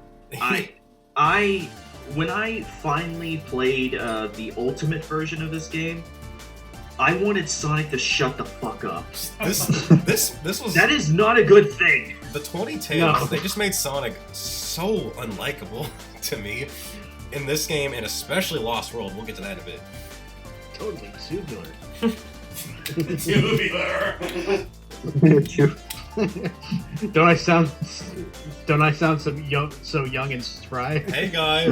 When I finally played the ultimate version of this game, I wanted Sonic to shut the fuck up. This was That is not a good thing. the 2010s. No. They just made Sonic so unlikable to me in this game, and especially Lost World. We'll get to that in a bit. Totally tubular. Tubular. Don't I sound so young and spry? Hey guys,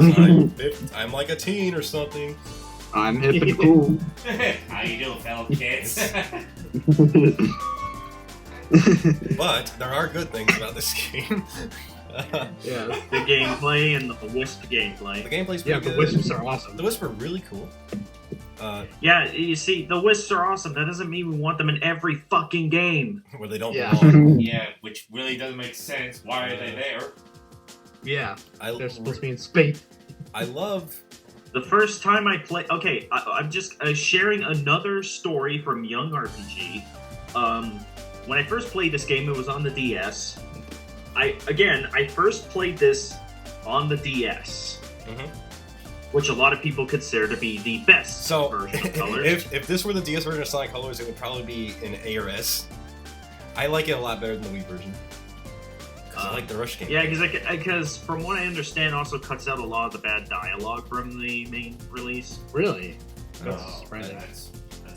I'm like a teen or something. I'm hip and cool. How you doing, fellow kids? But there are good things about this game. Yeah. The gameplay and the Wisp gameplay. The gameplay's Yeah, pretty the good. Wisps are awesome. The Wisps are really cool. Yeah, you see, the Wisps are awesome. That doesn't mean we want them in every fucking game. Where they don't Yeah. belong. Yeah, which really doesn't make sense. Why are they there? Yeah, I, they're supposed to be in space. I love. The first time I play, okay, I'm just sharing another story from Young RPG. When I first played this game, it was on the DS. I first played this on the DS, which a lot of people consider to be the best So, version of Colors. if this were the DS version of Sonic Colors, it would probably be an A or S. I like it a lot better than the Wii version. Because I like the Rush game. Yeah, because from what I understand, also cuts out a lot of the bad dialogue from the main release. Really? That's Oh, surprising. that's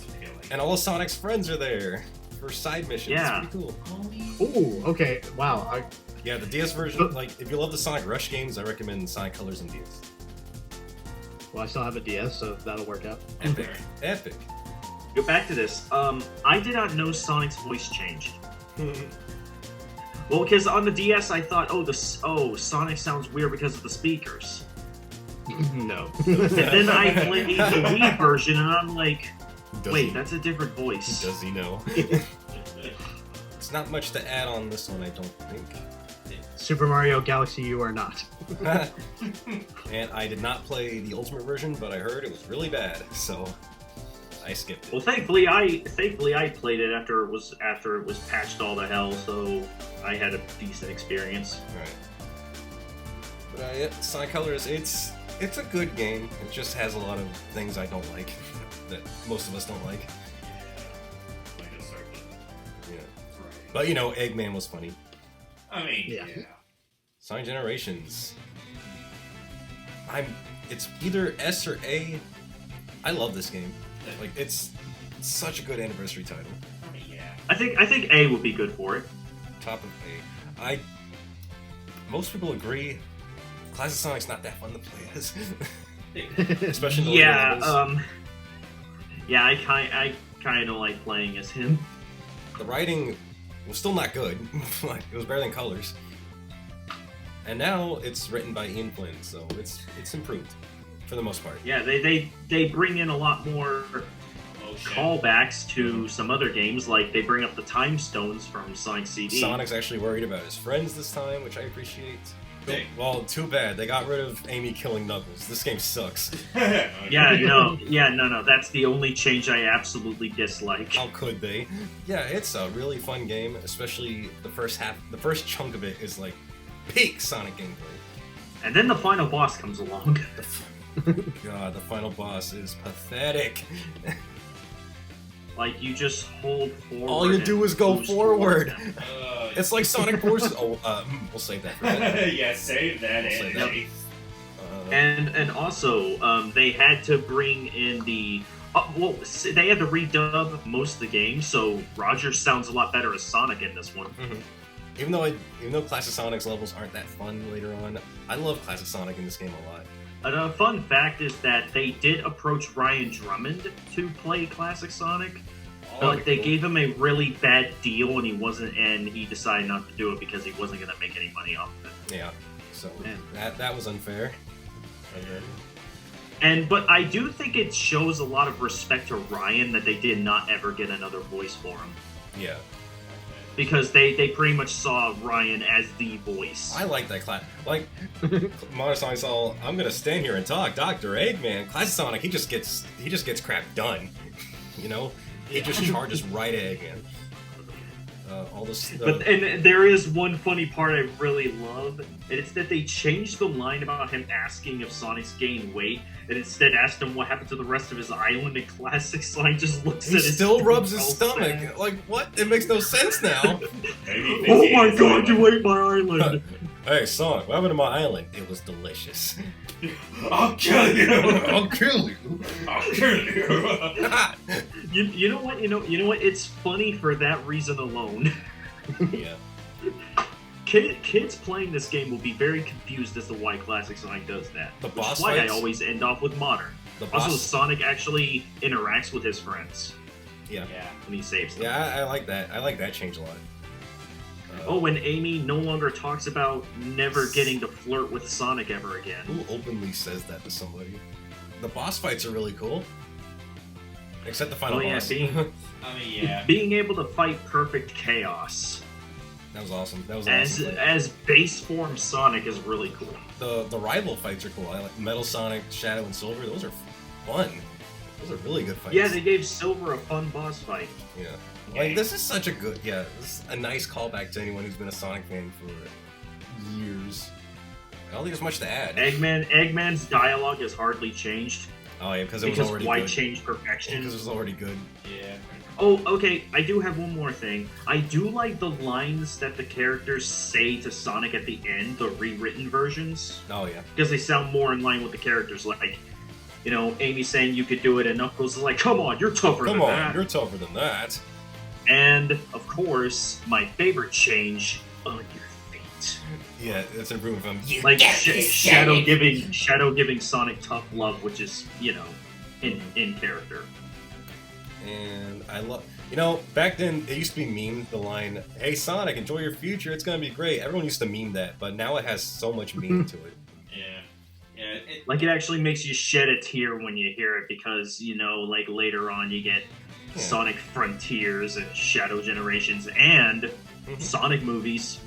appealing. And all of Sonic's friends are there for side missions. Yeah. It's pretty cool. Ooh, okay. Wow. Yeah, the DS version, like, if you love the Sonic Rush games, I recommend Sonic Colors and DS. Well, I still have a DS, so that'll work out. Epic. Epic. Go back to this. I did not know Sonic's voice changed. Well, because on the DS, I thought, Sonic sounds weird because of the speakers. No. And then I played the Wii version, and I'm like, Does wait, he- that's a different voice. Does he know? It's not much to add on this one, I don't think. Super Mario Galaxy, you are not. And I did not play the Ultimate version, but I heard it was really bad, so I skipped it. Well, thankfully I played it after it was patched all to hell, so I had a decent experience. Right. But yeah, Sonic Colors, it's a good game. It just has a lot of things I don't like that most of us don't like. Yeah. But you know, Eggman was funny. I mean, Yeah. Sonic Generations. It's either S or A. I love this game. Like, it's such a good anniversary title. I mean, yeah. I think A would be good for it. Top of A. Most people agree. Classic Sonic's not that fun to play as. Especially in the later levels. Yeah, I kind of like playing as him. The writing was still not good. Like, it was better than Colors. And now it's written by Ian Flynn, so it's improved for the most part. Yeah, they bring in a lot more Motion. callbacks to some other games, like they bring up the time stones from Sonic CD. Sonic's actually worried about his friends this time, which I appreciate. Well, too bad. They got rid of Amy killing Knuckles. This game sucks. Yeah, no, that's the only change I absolutely dislike. How could they? Yeah, it's a really fun game, especially the first half. The first chunk of it is like peak Sonic gameplay. And then the final boss comes along. God, the final boss is pathetic. Like, you just hold forward. All you do and is go boost forward. towards them. It's like Sonic Forces. We'll save that for that. Yeah, save that We'll save in. that. And also, they had to bring in the... they had to redub most of the game, so Roger sounds a lot better as Sonic in this one. Mhm. Even though Classic Sonic's levels aren't that fun later on, I love Classic Sonic in this game a lot. A fun fact is that they did approach Ryan Drummond to play Classic Sonic, but they cool. gave him a really bad deal, and he decided not to do it because he wasn't going to make any money off of it. Yeah. So that was unfair. But I do think it shows a lot of respect to Ryan that they did not ever get another voice for him. Yeah. Because they pretty much saw Ryan as the voice. I like that class. Like, Modern Sonic's all, I'm gonna stand here and talk. Dr. Eggman, Classic Sonic, he just gets crap done. You know? He just charges right at Eggman. All this stuff. And there is one funny part I really love, and it's that they changed the line about him asking if Sonic's gained weight, and instead asked him what happened to the rest of his island, and Classic Sonic just looks at his still rubs his stomach. Back. Like, what? It makes no sense now. Oh my god, you ate my island! Hey, Sonic, what happened to my island? It was delicious. I'll kill you! I'll kill you! I'll kill you! You know what? You know what? It's funny for that reason alone. Yeah. Kids playing this game will be very confused as to why Classic Sonic does that. The boss Which is why fights? I always end off with Modern. Also, Sonic actually interacts with his friends. Yeah. When he saves them. Yeah, I like that. I like that change a lot. When Amy no longer talks about never getting to flirt with Sonic ever again. Who openly says that to somebody? The boss fights are really cool. Except the final boss. Being able to fight perfect chaos. That was awesome. That was awesome. As base form Sonic is really cool. The rival fights are cool. I like Metal Sonic, Shadow, and Silver. Those are fun. Those are really good fights. Yeah, they gave Silver a fun boss fight. Yeah. Like, this is such a good, this is a nice callback to anyone who's been a Sonic fan for years. I don't think there's much to add. Eggman's dialogue has hardly changed. Oh yeah, because it was already why good. change perfection? Because it was already good. Yeah. Oh, okay, I do have one more thing. I do like the lines that the characters say to Sonic at the end, the rewritten versions. Oh yeah. Because they sound more in line with the characters, like, you know, Amy saying you could do it, and Knuckles is like, come on, you're tougher than that. Come on, you're tougher than that. And, of course, my favorite change, on your feet. Yeah, it's an improvement from like Shadow giving Sonic tough love, which is, you know, in character. And I love, you know, back then it used to be memed, the line, "Hey Sonic, enjoy your future, it's gonna be great." Everyone used to meme that, but now it has so much meaning to it. Yeah. Like, it actually makes you shed a tear when you hear it, because, you know, like, later on you get Sonic Frontiers and Shadow Generations and Sonic movies.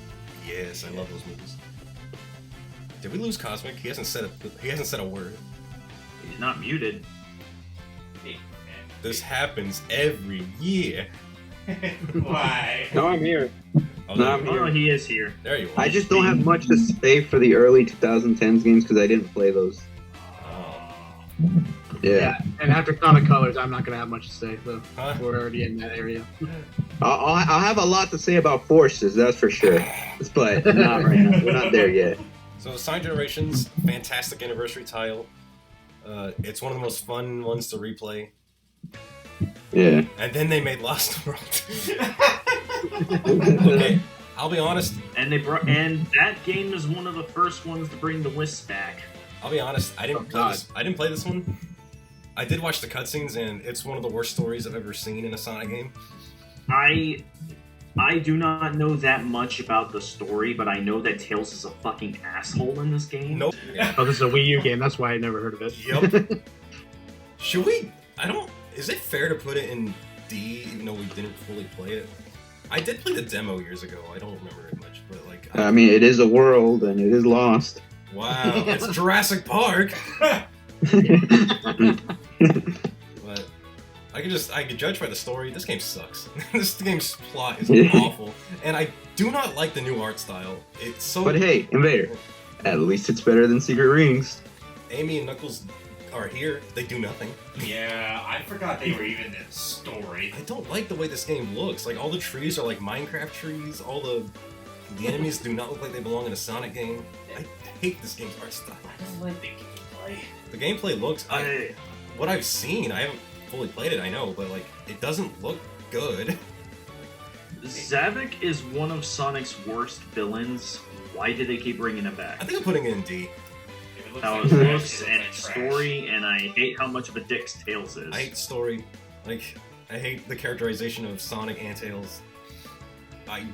Yes, I love those movies. Did we lose Cosmic? He hasn't said a word. He's not muted. This happens every year. Why? No, I'm here. Oh, he is here. There you are. I just don't have much to say for the early 2010s games because I didn't play those. Yeah. And after Sonic Colors, I'm not going to have much to say, so we're already in that area. I'll have a lot to say about Forces, that's for sure. But not right now. We're not there yet. So, Sonic Generations, fantastic anniversary title. It's one of the most fun ones to replay. Yeah. And then they made Lost World. Okay, I'll be honest. And that game is one of the first ones to bring the Wisp back. I'll be honest. I didn't play this one. I did watch the cutscenes, and it's one of the worst stories I've ever seen in a Sonic game. I do not know that much about the story, but I know that Tails is a fucking asshole in this game. Nope. Yeah. Oh, this is a Wii U game. That's why I never heard of it. Yep. Should we? Is it fair to put it in D, even though we didn't fully play it? I did play the demo years ago. I don't remember it much, but like. I mean, it is a world, and it is lost. Wow, it's Jurassic Park. But I could judge by the story. This game sucks. This game's plot is awful, and I do not like the new art style. It's so. But hey, Invader, at least it's better than Secret Rings. Amy and Knuckles are here. They do nothing. Yeah, I forgot they were even in the story. I don't like the way this game looks. Like, all the trees are like Minecraft trees. All the enemies do not look like they belong in a Sonic game. I hate this game's art style. I don't like the gameplay. The gameplay looks. What I've seen, I haven't fully played it, I know, but like, it doesn't look good. Zavik is one of Sonic's worst villains. Why do they keep bringing him back? I think I'm putting it in D. How it looks and its story, and I hate how much of a dick Tails is. I hate the story. Like, I hate the characterization of Sonic and Tails. I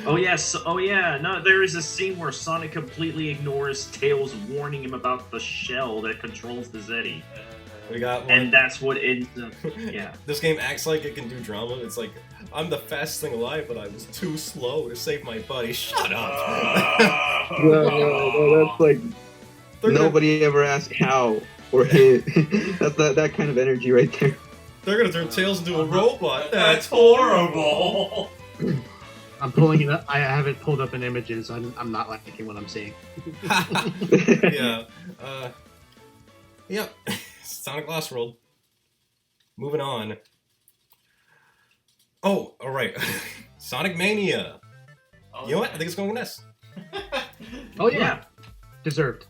Oh yes, oh yeah. No, there is a scene where Sonic completely ignores Tails warning him about the shell that controls the Zeddy. We got one. And that's what ends up. Yeah. This game acts like it can do drama. It's like, I'm the fastest thing alive, but I was too slow to save my buddy. Shut up. No, that's like nobody ever asked how or hit. That's that kind of energy right there. They're gonna turn Tails into a robot. That's horrible. I'm pulling it up. I haven't pulled up an images. So I'm not liking what I'm seeing. Yeah. Yep. Sonic Lost World. Moving on. Oh, all right. Sonic Mania. You know what? I think it's going next. Oh yeah, deserved.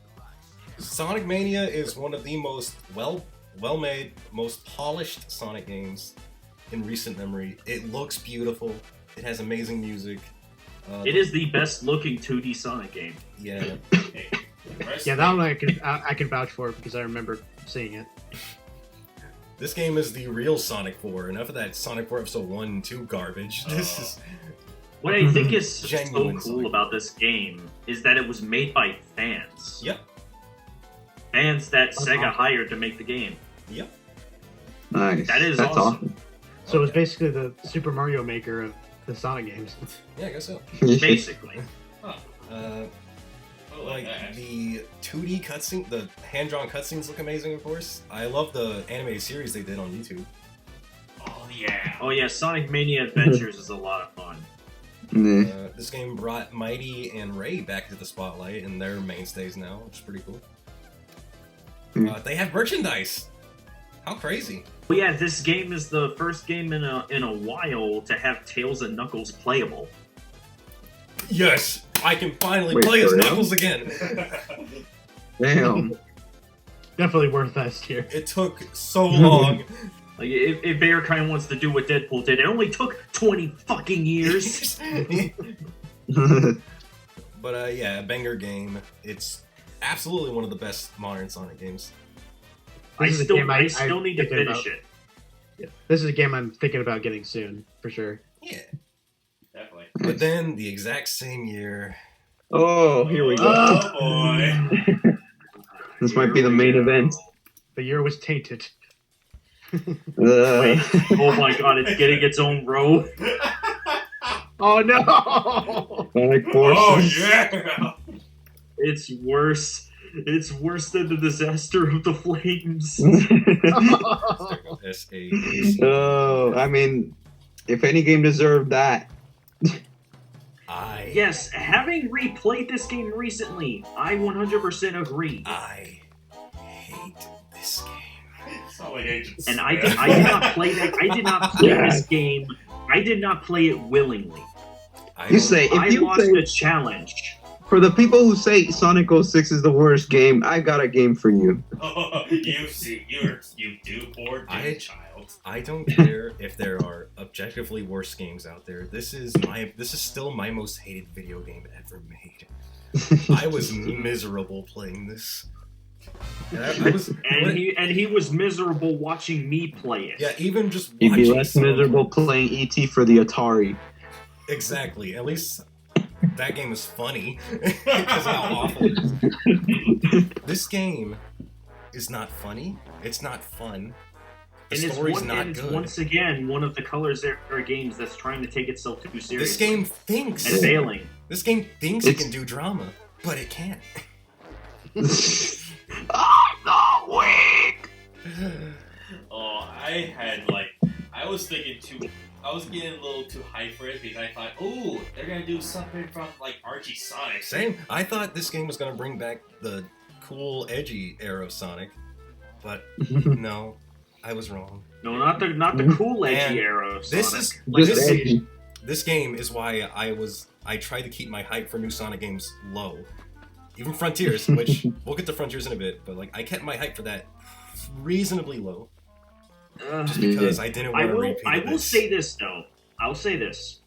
Sonic Mania is one of the most well-made, most polished Sonic games in recent memory. It looks beautiful. It has amazing music. It is the best looking 2D Sonic game. Yeah. Yeah, that one I can vouch for because I remember seeing it. This game is the real Sonic 4. Enough of that Sonic 4 Episode 1 and 2 garbage. This is... What I think is so Genuine cool Sonic. about this game is that it was made by fans. Yep. Fans that That's Sega awesome. hired to make the game. Yep. Nice. That's awesome. awesome. So it's basically the Super Mario Maker of the Sonic games. Yeah, I guess so. Basically. Like the 2D cutscene, the hand-drawn cutscenes look amazing, of course. I love the animated series they did on YouTube. Oh yeah. Oh yeah, Sonic Mania Adventures is a lot of fun. Nah. This game brought Mighty and Ray back into the spotlight, and they're mainstays now, which is pretty cool. They have merchandise. How crazy! But yeah, this game is the first game in a while to have Tails and Knuckles playable. Yes, I can finally Wait, play as for real? Knuckles again. Damn. Definitely worth S tier. It took so long. Like, if Bear kind of wants to do what Deadpool did, it only took 20 fucking years. But yeah, banger game. It's absolutely one of the best modern Sonic games. I This is a still, game I still need to thinking finish about- it. Yeah. This is a game I'm thinking about getting soon, for sure. Yeah. Definitely. But then the exact same year, Oh, here we go. Oh boy. This might be the main event. The year was tainted. Oh my god, it's getting its own row. Oh no! Sonic Oh Forces. yeah. It's worse. It's worse than the disaster of the flames. S-A-C. Oh, I mean, if any game deserved that. Yes, having replayed this game recently, I 100% agree. I hate this game. It's not like Agent And Smith. I did not play that. I did not play Yeah. this game. I did not play it willingly. You say, I if you lost say, a challenge. for the people who say Sonic 06 is the worst game, I got a game for you. you see, you do poor child. I don't care if there are objectively worse games out there. This is still my most hated video game ever made. I was miserable playing this. And I was, And he was miserable watching me play it. yeah, even just You'd be watching less some- miserable playing ET for the Atari. Exactly. At least that game was funny because of how awful it is. This game is not funny. It's not fun. The And story's not it's good. once again one of the Colors Era games that's trying to take itself too seriously. This game thinks. and failing. This game thinks it It's- can do drama, but it can't. I'm not weak! Oh, I was thinking I was getting a little too hyped for it because I thought, ooh, they're gonna do something from like Archie Sonic. Same. I thought this game was gonna bring back the cool, edgy era of Sonic, but no, I was wrong. No, not the cool edgy And era of This Sonic. is Like, Just this, edgy. this game is why I tried to keep my hype for new Sonic games low. Even Frontiers, which we'll get to Frontiers in a bit, but like I kept my hype for that reasonably low, just because I didn't want to repeat I will this. say this though. I'll say this.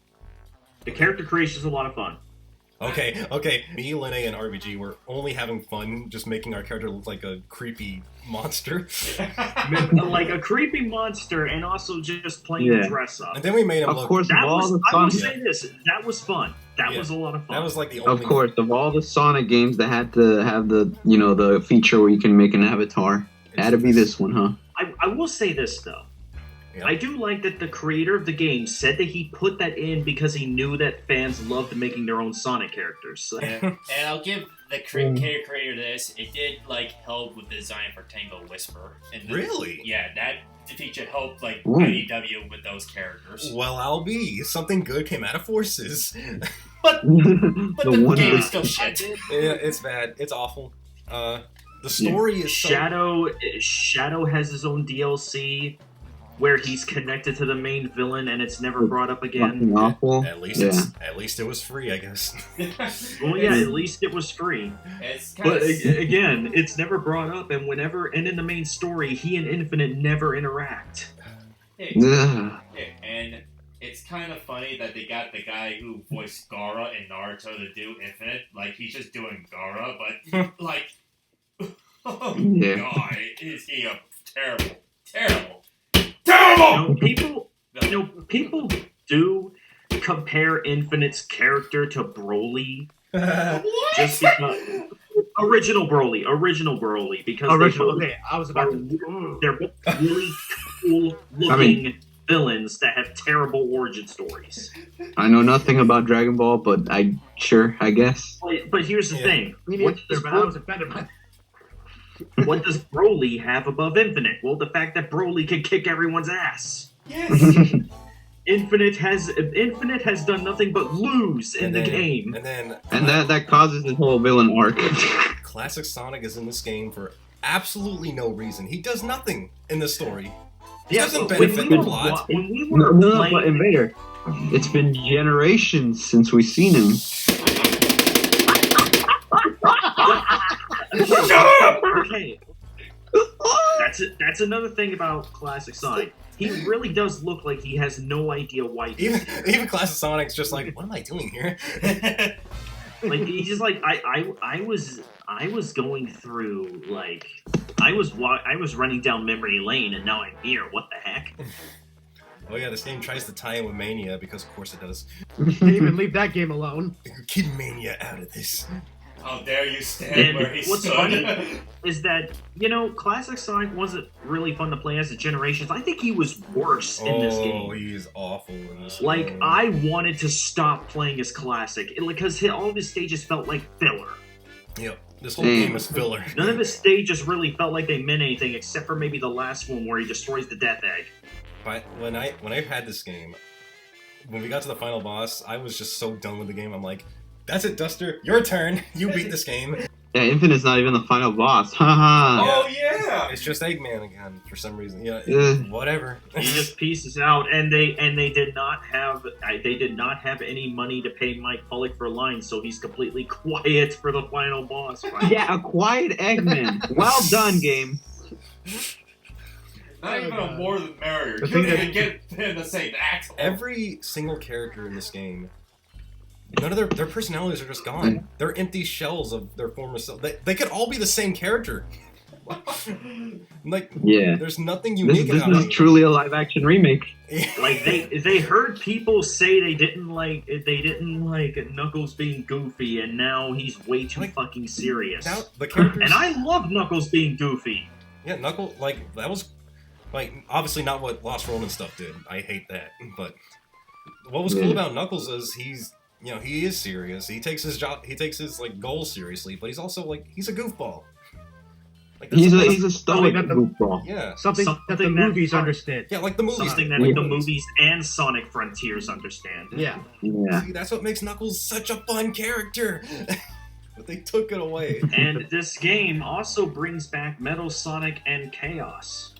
The character creation is a lot of fun. Okay. Me, Lene, and RBG were only having fun just making our character look like a creepy monster. Like a creepy monster, and also just plain dress up. And then we made him Of look... course, I will Sonic, say this: that was fun. That was a lot of fun. That was like the only... of course, of all the Sonic games that had to have the feature where you can make an avatar, it had to be this one, huh? I will say this though. Yep. I do like that the creator of the game said that he put that in because he knew that fans loved making their own Sonic characters. So. And I'll give the creator this. It did help with the design for Tango Whisper. And Really? Yeah, that feature helped IDW with those characters. Well, I'll be. Something good came out of Forces. But the game is still shit. Yeah, it's bad. It's awful. The story is so... Shadow has his own DLC where he's connected to the main villain and it's never brought up again. Awful. At least it was free, I guess. Well, yeah, at least it was free. But again, it's never brought up, and in the main story, he and Infinite never interact. And it's kind of funny that they got the guy who voiced Gaara in Naruto to do Infinite. He's just doing Gaara, but oh god, is he a terrible. People do compare Infinite's character to Broly. Just because original Broly because I was about to. They're both really cool looking villains that have terrible origin stories. I know nothing about Dragon Ball, but I guess. But here's the thing: I was offended by. What does Broly have above Infinite? Well, the fact that Broly can kick everyone's ass. Yes. Infinite has done nothing but lose in the game. And that causes this whole villain arc. Classic Sonic is in this game for absolutely no reason. He does nothing in the story. He doesn't benefit the plot. When we were playing... but Invader, it's been generations since we've seen him. Okay. That's another thing about Classic Sonic. He really does look like he has no idea why he's even Classic Sonic's just like, what am I doing here? He's just like I was going through I was running down memory lane and now I'm here. What the heck? Oh yeah, this game tries to tie in with Mania because of course it does. Can't even leave that game alone. Keep Mania out of this. How dare you stand where he what's stood? funny is that, Classic Sonic wasn't really fun to play as a Generations. I think he was worse in this game. Oh, he's awful in this game. I wanted to stop playing as Classic because all of his stages felt like filler. Yep, this whole game is filler. None of his stages really felt like they meant anything except for maybe the last one where he destroys the Death Egg. But when I had this game, when we got to the final boss, I was just so done with the game. I'm like, that's it, Duster. Your turn. You beat this game. Yeah, Infinite's not even the final boss. Haha. Oh yeah. It's just Eggman again for some reason. Yeah. Whatever. He just pieces out, and they did not have any money to pay Mike Pollock for lines, so he's completely quiet for the final boss fight. Yeah, a quiet Eggman. Well done, game. Not even a more than merrier. You couldn't even get in the same act. Every single character in this game, none of their personalities are just gone. They're empty shells of their former self. They could all be the same character. There's nothing unique about it. This is truly a live action remake. They heard people say they didn't like Knuckles being goofy, and now he's way too fucking serious. Now, the characters... And I love Knuckles being goofy. Yeah, Knuckles, that was obviously not what Lost Roman stuff did. I hate that. But what was cool about Knuckles is he is serious. He takes his goals seriously, but he's also he's a goofball. He's a stoic goofball. Yeah, something that the movies understand. Yeah, like the movies. Something that the movies and Sonic Frontiers understand. Yeah. See, that's what makes Knuckles such a fun character. But they took it away. And this game also brings back Metal Sonic and Chaos.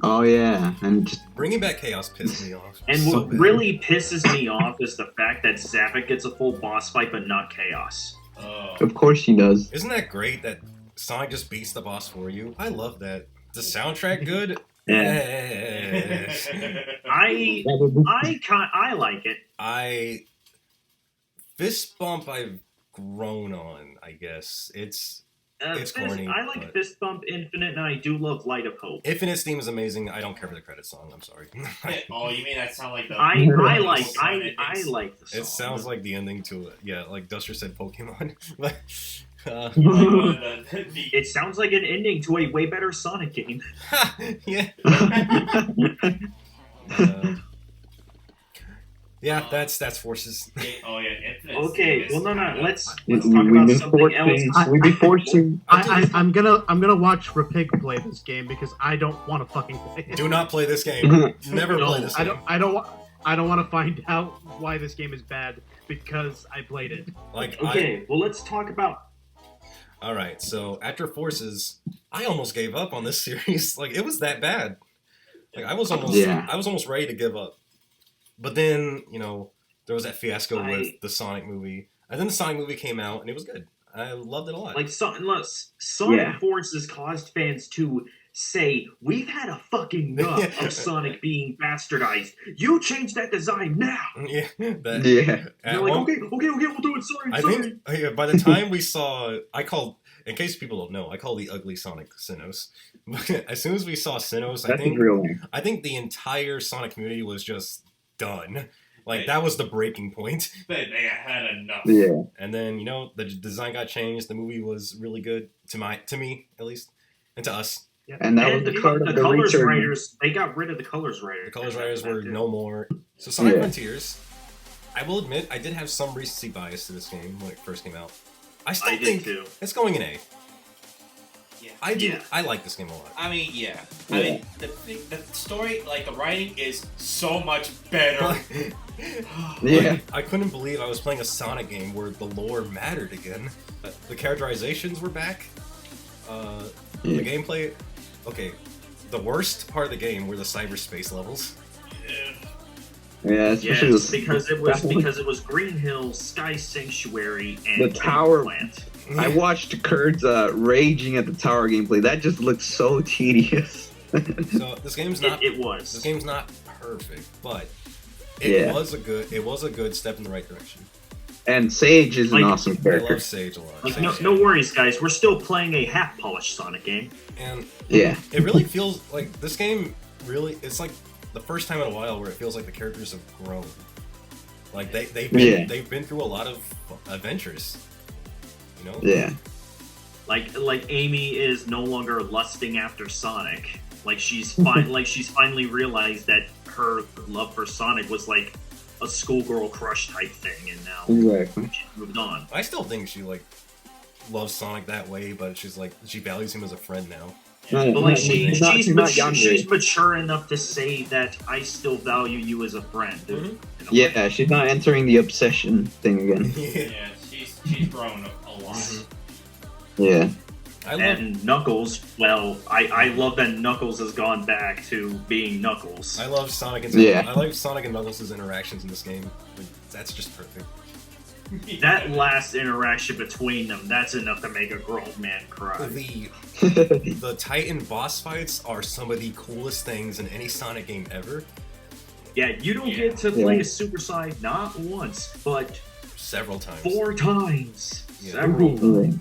Oh yeah, and just bringing back Chaos pissed me off. And what really pisses me off is the fact that Zappa gets a full boss fight, but not Chaos. Of course he does. Isn't that great that Sonic just beats the boss for you? I love that. The soundtrack good? I like it. Fist Bump I've grown on, I guess. It's corny. I like Fist Bump Infinite, and I do love Light of Hope. Infinite's theme is amazing. I don't care for the credit song. I'm sorry. Oh, you mean that sound like the? I like the song. It sounds like the ending to it. Yeah, like Duster said, Pokemon. It sounds like an ending to a way better Sonic game. Yeah. Yeah, that's Forces. Oh yeah, Infinite. Okay, well no, let's talk We've about been something else. We'd be forcing. I'm gonna watch Rapig play this game because I don't want to fucking play it. Do not play this game. Never play this game. I don't want to find out why this game is bad because I played it. Well, let's talk about. All right, so after Forces, I almost gave up on this series. Like it was that bad. Like I was almost ready to give up. But then, there was that fiasco with the Sonic movie. And then the Sonic movie came out, and it was good. I loved it a lot. Like, Sonic Forces caused fans to say, we've had a fucking enough of Sonic being bastardized. You change that design now! Yeah. You're like, okay, we'll do it, sorry. I think by the time we saw... in case people don't know, I call the ugly Sonic Sinnoh. As soon as we saw Sinnoh, I think the entire Sonic community was just done. Like, that was the breaking point. They had enough. Yeah. And then, the design got changed. The movie was really good, to me, at least. And to us. Yeah. And that was the part of the colors return. writers. They got rid of the colors writers. The colors writers were no more. So Sonic Frontiers, I will admit, I did have some recency bias to this game when it first came out. I think too. It's going in A. Yeah. I do. Yeah. I like this game a lot. I mean, yeah. I mean, the story, like, the writing is so much better. Yeah. I couldn't believe I was playing a Sonic game where the lore mattered again. The characterizations were back. The gameplay... Okay, the worst part of the game were the cyberspace levels. Yeah, because it was Green Hill, Sky Sanctuary, and the tower Plant. I watched Kurt's raging at the tower gameplay. That just looked so tedious. So this game's not. This game's not perfect, but it was a good step in the right direction. And Sage is an awesome character. I love Sage a lot. Like, no worries, guys. We're still playing a half-polished Sonic game. And yeah, it really feels like this game. It's like the first time in a while where it feels like the characters have grown. Like they've been through a lot of adventures. Yeah. Like Amy is no longer lusting after Sonic. Like she's finally realized that her love for Sonic was like a schoolgirl crush type thing, and now she moved on. I still think she loves Sonic that way, but she values him as a friend now. But like she's mature enough to say that I still value you as a friend. Mm-hmm. Yeah, she's not entering the obsession thing again. Yeah, she's grown a lot. Mm-hmm. Yeah. And Knuckles, well, I love that Knuckles has gone back to being Knuckles. I love Sonic and I like Sonic and Knuckles' interactions in this game. That's just perfect. That last interaction between them, that's enough to make a grown man cry. The Titan boss fights are some of the coolest things in any Sonic game ever. Yeah, you don't get to play a Super Side not once, but several times. 4 times. Yeah. Several times.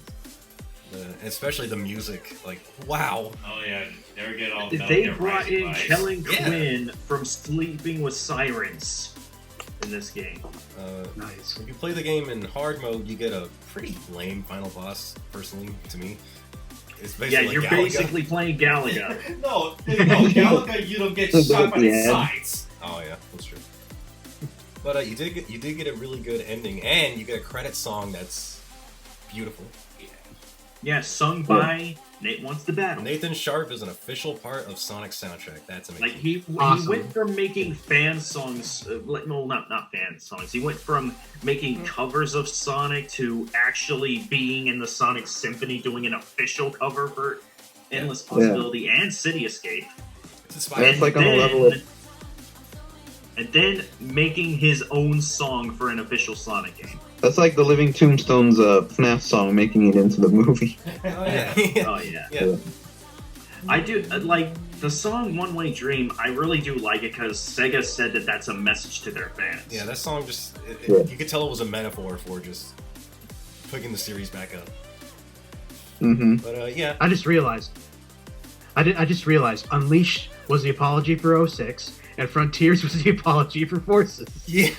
Especially the music, like, wow. Oh yeah, never get all. They brought in Kellen Quinn from Sleeping with Sirens in this game. Nice. When you play the game in hard mode, you get a pretty lame final boss, personally, to me. It's basically you're Galaga. Basically playing Galaga. no, Galaga, you don't get shot by the sides. Oh yeah, that's true. But you did get a really good ending, and you get a credit song that's beautiful. Yeah, sung by Nate Wants to Battle. Nathan Sharp is an official part of Sonic's soundtrack. That's amazing. Like he went from making fan songs, not fan songs. He went from making covers of Sonic to actually being in the Sonic Symphony, doing an official cover for Endless Possibility and City Escape. It's inspiring. It's like on a level of... And then making his own song for an official Sonic game. That's like the Living Tombstones FNAF song making it into the movie. Oh yeah. Oh yeah. I do like The song One Way Dream, I really do like it because Sega said that that's a message to their fans. Yeah, that song just, you could tell it was a metaphor for just picking the series back up. Mm-hmm. But yeah. I just realized Unleashed was the apology for 06, and Frontiers was the apology for Forces. Yeah,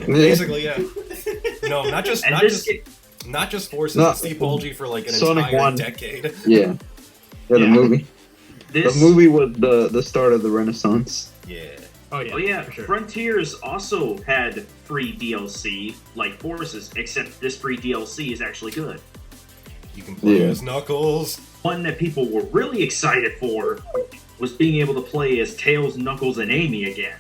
basically, yeah. No, not just Forces. No, it's the apology for like an Sonic entire 1. decade. Yeah, the Yeah. movie. This, The movie was the start of the Renaissance. Yeah. Oh yeah, Oh yeah, for sure. Frontiers also had free DLC like Forces, except this free DLC is actually good. You can play Yeah. as Knuckles. One that people were really excited for was being able to play as Tails, Knuckles, and Amy again.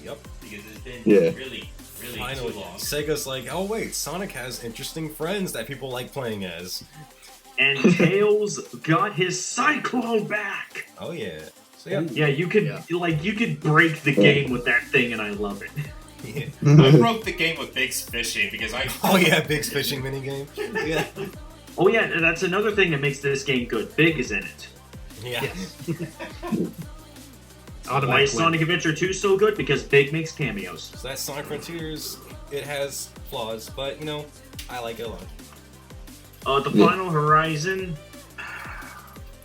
Yep. Because it's been Yeah. really Finally, too long. Sega's like, oh wait, Sonic has interesting friends that people like playing as. And Tails got his Cyclone back. Oh yeah. So yeah. Yeah, you could you could break the game with that thing, and I love it. Yeah. I broke the game with Big's Fishing because I. Oh yeah, Big's fishing minigame. Yeah. Oh yeah, and that's another thing that makes this game good. Big is in it. Yeah. Yes. Why Automatic is win. Sonic Adventure 2 so good? Because Big makes cameos. So that's Sonic Frontiers. It has flaws, but you know, I like it a lot. The Final Horizon,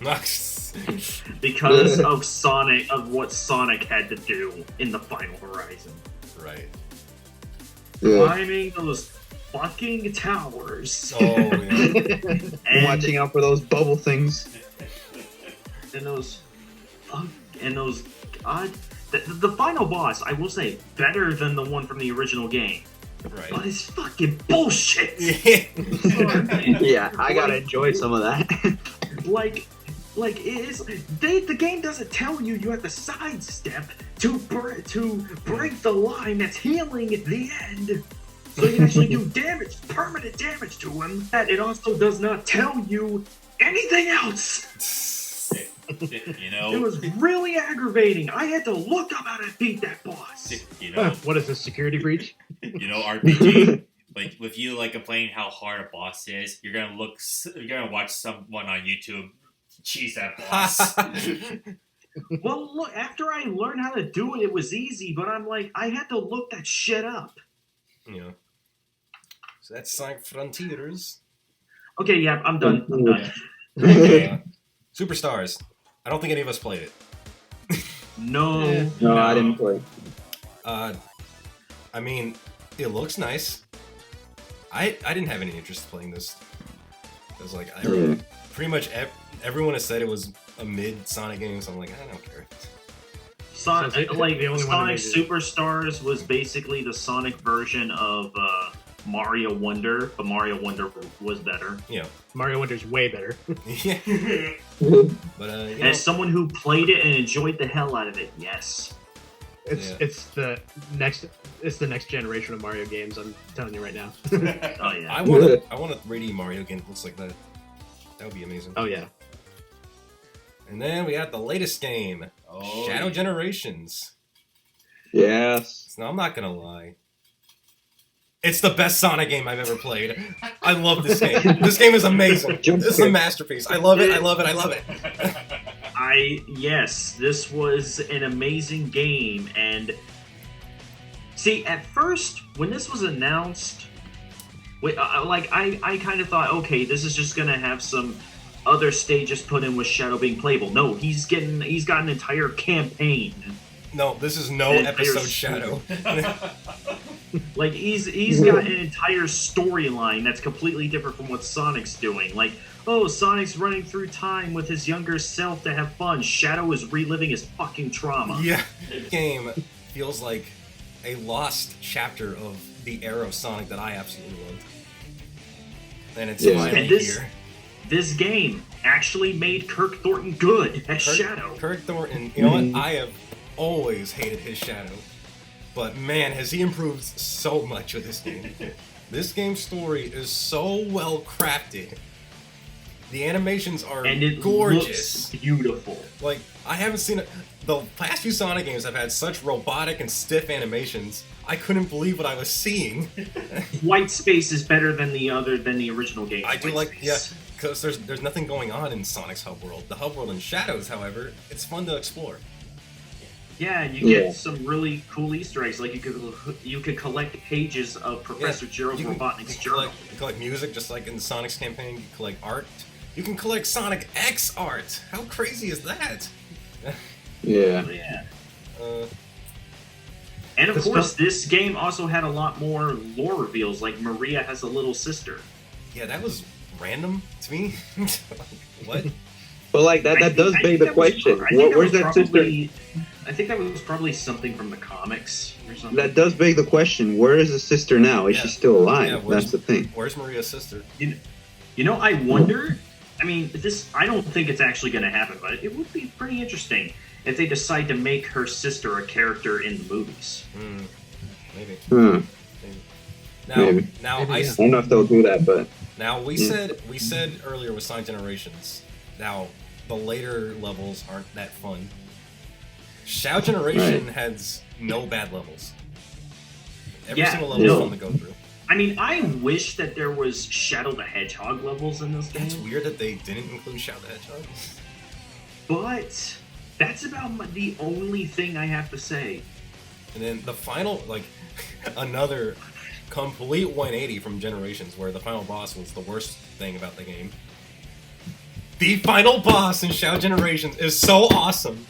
Nice. because of what Sonic had to do in the Final Horizon. Right. Yeah. Climbing those fucking towers. Oh yeah. And, Watching out for those bubble things. and those god, the final boss, I will say, better than the one from the original game. But Right. it's fucking bullshit. Yeah. Yeah, I gotta enjoy some of that. Like it is. The game doesn't tell you you have to sidestep to break the line that's healing at the end, so you can actually do damage, permanent damage to him. That it also does not tell you anything else. You know. It was really aggravating. I had to look up how to beat that boss. You know. What is this, security breach? You know, RPG. Like with you like complaining how hard a boss is, you're gonna watch someone on YouTube cheese that boss. Well, look, after I learned how to do it, it was easy, but I'm like, I had to look that shit up. Yeah. So that's Sonic Frontiers. Okay, yeah, I'm done. I'm done. Superstars. I don't think any of us played it. No. No, I didn't play. I mean, it looks nice. I didn't have any interest in playing this. It was like pretty much everyone has said it was a mid Sonic game, so I'm like, I don't care. Sonic, So the only one Sonic that made it. Superstars was basically the Sonic version of Mario Wonder, but Mario Wonder was better. You Mario Wonder's way better. know. Yeah. But you know, As someone who played it and enjoyed the hell out of it, yes. It's the next generation of Mario games. I'm telling you right now. Oh yeah. I want a 3D Mario game that looks like that. That would be amazing. Oh yeah. And then we got the latest game, Shadow Generations. Yes. Now I'm not gonna lie. It's the best Sonic game I've ever played. I love this game. This game is amazing. This is a masterpiece. I love it. I love it. I love it. Yes, this was an amazing game, and see, at first when this was announced, I kind of thought, okay, this is just gonna have some other stages put in with Shadow being playable. No, he's got an entire campaign. No, this is no episode Shadow. Like he's got an entire storyline that's completely different from what Sonic's doing. Like, oh, Sonic's running through time with his younger self to have fun. Shadow is reliving his fucking trauma. Yeah, this game feels like a lost chapter of the era of Sonic that I absolutely loved. And it's finally And here. this game actually made Kirk Thornton good as Shadow. Kirk Thornton, you know what? I have always hated his Shadow. But man, has he improved so much with this game. This game's story is so well crafted The animations are and it gorgeous. looks beautiful. Like, I haven't seen it. The past few Sonic games have had such robotic and stiff animations. I couldn't believe what I was seeing. White Space is better than the original game. I do White like, Space. yeah, because there's nothing going on in Sonic's hub world. The hub world in Shadows, however, it's fun to explore. Yeah, and you get some really cool Easter eggs. Like you could collect pages of Professor Gerald Robotnik's journal. You can collect music, just like in Sonic's campaign. You can collect art. You can collect Sonic X art. How crazy is that? Yeah. Yeah. And of course, this game also had a lot more lore reveals. Like Maria has a little sister. Yeah, that was random to me. What? But like that does beg the question. Where's that sister? I think that was probably something from the comics or something. That does beg the question. Where is the sister now? Is she still alive? Yeah, That's the thing. Where's Maria's sister? You know, I wonder. I mean, I don't think it's actually going to happen, but it would be pretty interesting if they decide to make her sister a character in the movies. Maybe. Maybe. Now, I don't know if they'll do that, but now we said earlier with Sonic Generations. Now the later levels aren't that fun. Shadow Generation has no bad levels. Every single level is fun to go through. I mean, I wish that there was Shadow the Hedgehog levels in this game. It's weird that they didn't include Shadow the Hedgehog. But that's about the only thing I have to say. And then the final, like, another complete 180 from Generations, where the final boss was the worst thing about the game. The final boss in Shadow Generations is so awesome.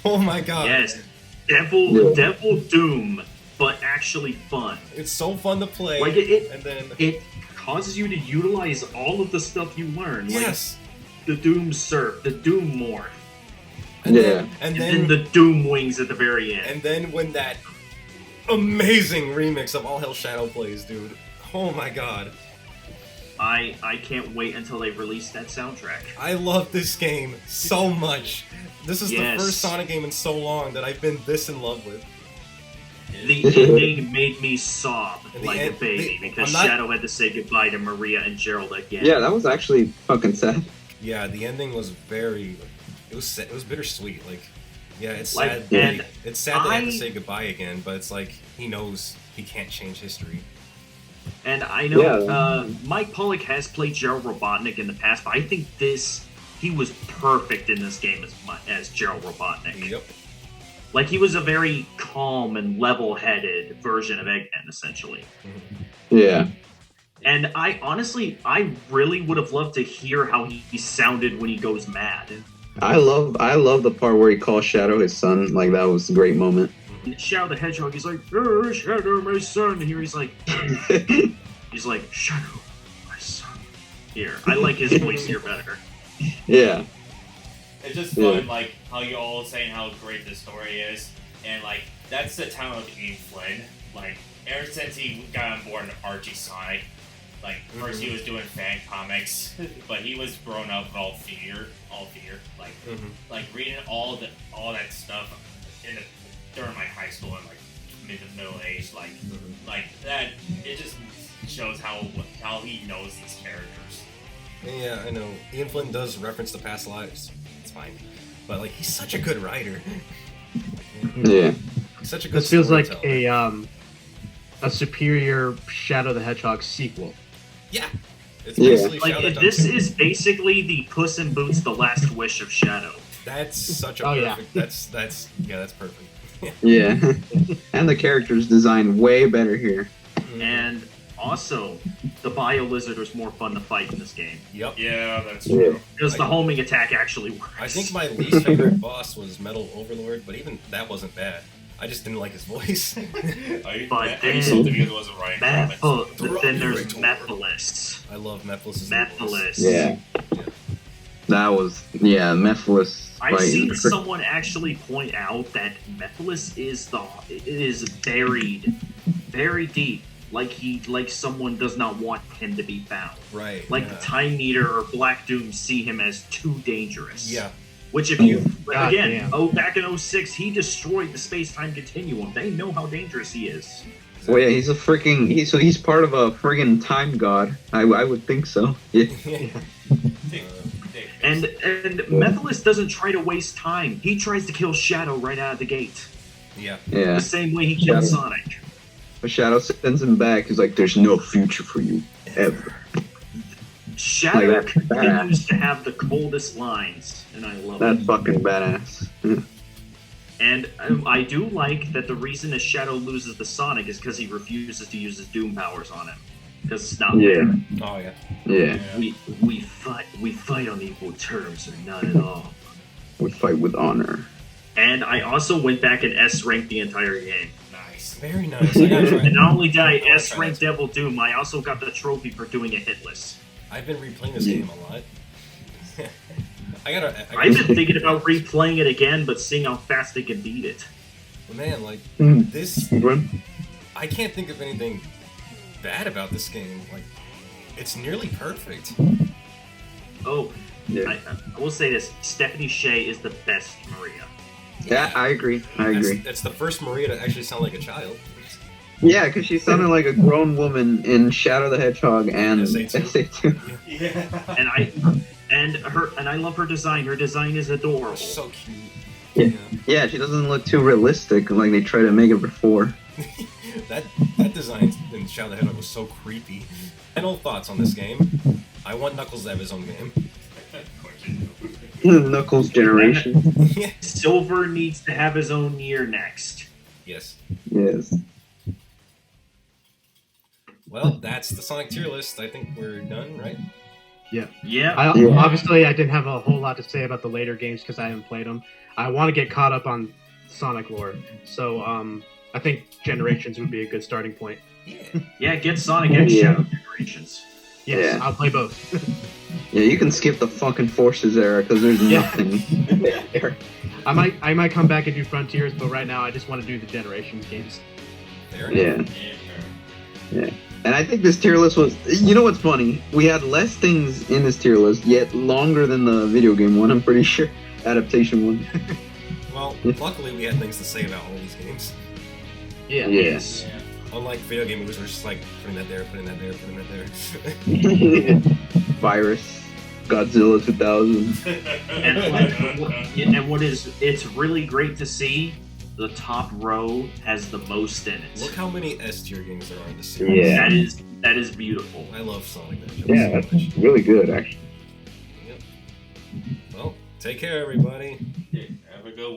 Oh my god. Yes. Devil Doom, but actually fun. It's so fun to play. Like it causes you to utilize all of the stuff you learn. Yes. Like the Doom Surf, the Doom Morph. And then the Doom Wings at the very end. And then when that amazing remix of All Hell Shadow plays, dude. Oh my god. I can't wait until they release that soundtrack. I love this game so much. This is the first Sonic game in so long that I've been this in love with. The ending made me sob like a baby because Shadow had to say goodbye to Maria and Gerald again. Yeah, that was actually fucking sad. Yeah, the ending was very... It was bittersweet. Like, yeah, it's like, sad. It's sad they have to say goodbye again, but it's like he knows he can't change history. And I know Mike Pollock has played Gerald Robotnik in the past, but I think he was perfect in this game as Gerald Robotnik. Yep. Like, he was a very calm and level-headed version of Eggman, essentially. Yeah. And I really would have loved to hear how he sounded when he goes mad. I love the part where he calls Shadow his son. Like, that was a great moment. Shadow the Hedgehog, he's like, Shadow, my son. And here he's like, Shadow, my son. Here, I like his voice here better. Yeah. It's just fun, like, how you all saying how great this story is. And, like, that's the talent of Ian Flynn. Like, ever since he got on board in Archie Sonic, like, first he was doing fan comics, but he was grown up with all fear. Like, like reading all that stuff during my high school and like mid to middle age, like that. It just shows how he knows these characters. Yeah, I know. Ian Flynn does reference the past lives. It's fine, but like he's such a good writer. Yeah, he's such a good. This feels like a superior Shadow the Hedgehog sequel. Yeah. It's basically this is basically the Puss in Boots: The Last Wish of Shadow. That's such a perfect. That's perfect. Yeah, and the characters designed way better here. And also, the Bio Lizard was more fun to fight in this game. Yep. Yeah, that's true. Because the homing attack actually works. I think my least favorite boss was Metal Overlord, but even that wasn't bad. I just didn't like his voice. But then there's Mephiles. I love Mephiles. Mephiles. Yeah. That was Mephiles. I've seen someone actually point out that Mephiles is buried very deep. Like someone does not want him to be found. Right. Like the Time Meter or Black Doom see him as too dangerous. Yeah. Which if you back in 06, he destroyed the space-time continuum. They know how dangerous he is. Well, yeah, he's part of a friggin' time god. I would think so. Yeah. And Methodist doesn't try to waste time. He tries to kill Shadow right out of the gate. Yeah. The same way he killed Sonic. But Shadow sends him back. He's like, "There's no future for you ever." Shadow Like that. continues to have the coldest lines, and I love That's it. fucking badass. Yeah. And I do like that the reason that Shadow loses the Sonic is because he refuses to use his Doom powers on him. Because it's not fair. Oh yeah. Yeah. We fight on equal terms, or not at all. We fight with honor. And I also went back and S-ranked the entire game. Nice. Very nice. I gotta try And it. not only did I I wanna S-rank try Devil Doom, I also got the trophy for doing it hitless. I've been replaying this game a lot. I've been thinking about replaying it again, but seeing how fast they can beat it. Man, like Mm. this, Run. I can't think of anything bad about this game. Like, it's nearly perfect. Oh, Yeah. I will say this: Stephanie Shea is the best Maria. Yeah, I agree. I agree. That's the first Maria to actually sound like a child. Yeah, because she sounded like a grown woman in Shadow the Hedgehog and SA2. SA2. Yeah. And I love her design. Her design is adorable. So cute. Yeah, she doesn't look too realistic like they tried to make it before. that design in Shadow the Hedgehog was so creepy. Final thoughts on this game. I want Knuckles to have his own game. Knuckles generation. Yeah. Silver needs to have his own year next. Yes. Yes. Well, that's the Sonic tier list. I think we're done, right? Yeah. Yeah. Obviously, I didn't have a whole lot to say about the later games because I haven't played them. I want to get caught up on Sonic lore, so I think Generations would be a good starting point. Yeah. Yeah, get Sonic and Yeah. Shadow Generations. Yes, Yeah. I'll play both. Yeah, you can skip the fucking Forces era because there's Yeah. nothing there. I might come back and do Frontiers, but right now I just want to do the Generations games. Fair Yeah. enough. Yeah. And I think this tier list was, you know what's funny? We had less things in this tier list, yet longer than the video game one, I'm pretty sure. Adaptation one. Well, luckily we had things to say about all these games. Yeah. Yes. Unlike video game movies, we're just like putting that there, putting that there, putting that there. Virus. Godzilla 2000. And what is it's really great to see. The top row has the most in it. Look how many S tier games there are in this series. Yeah. That is beautiful. I love Sonic the Hedgehog Yeah, so that's much. really good, actually. Yep. Well, take care, everybody. Have a good one.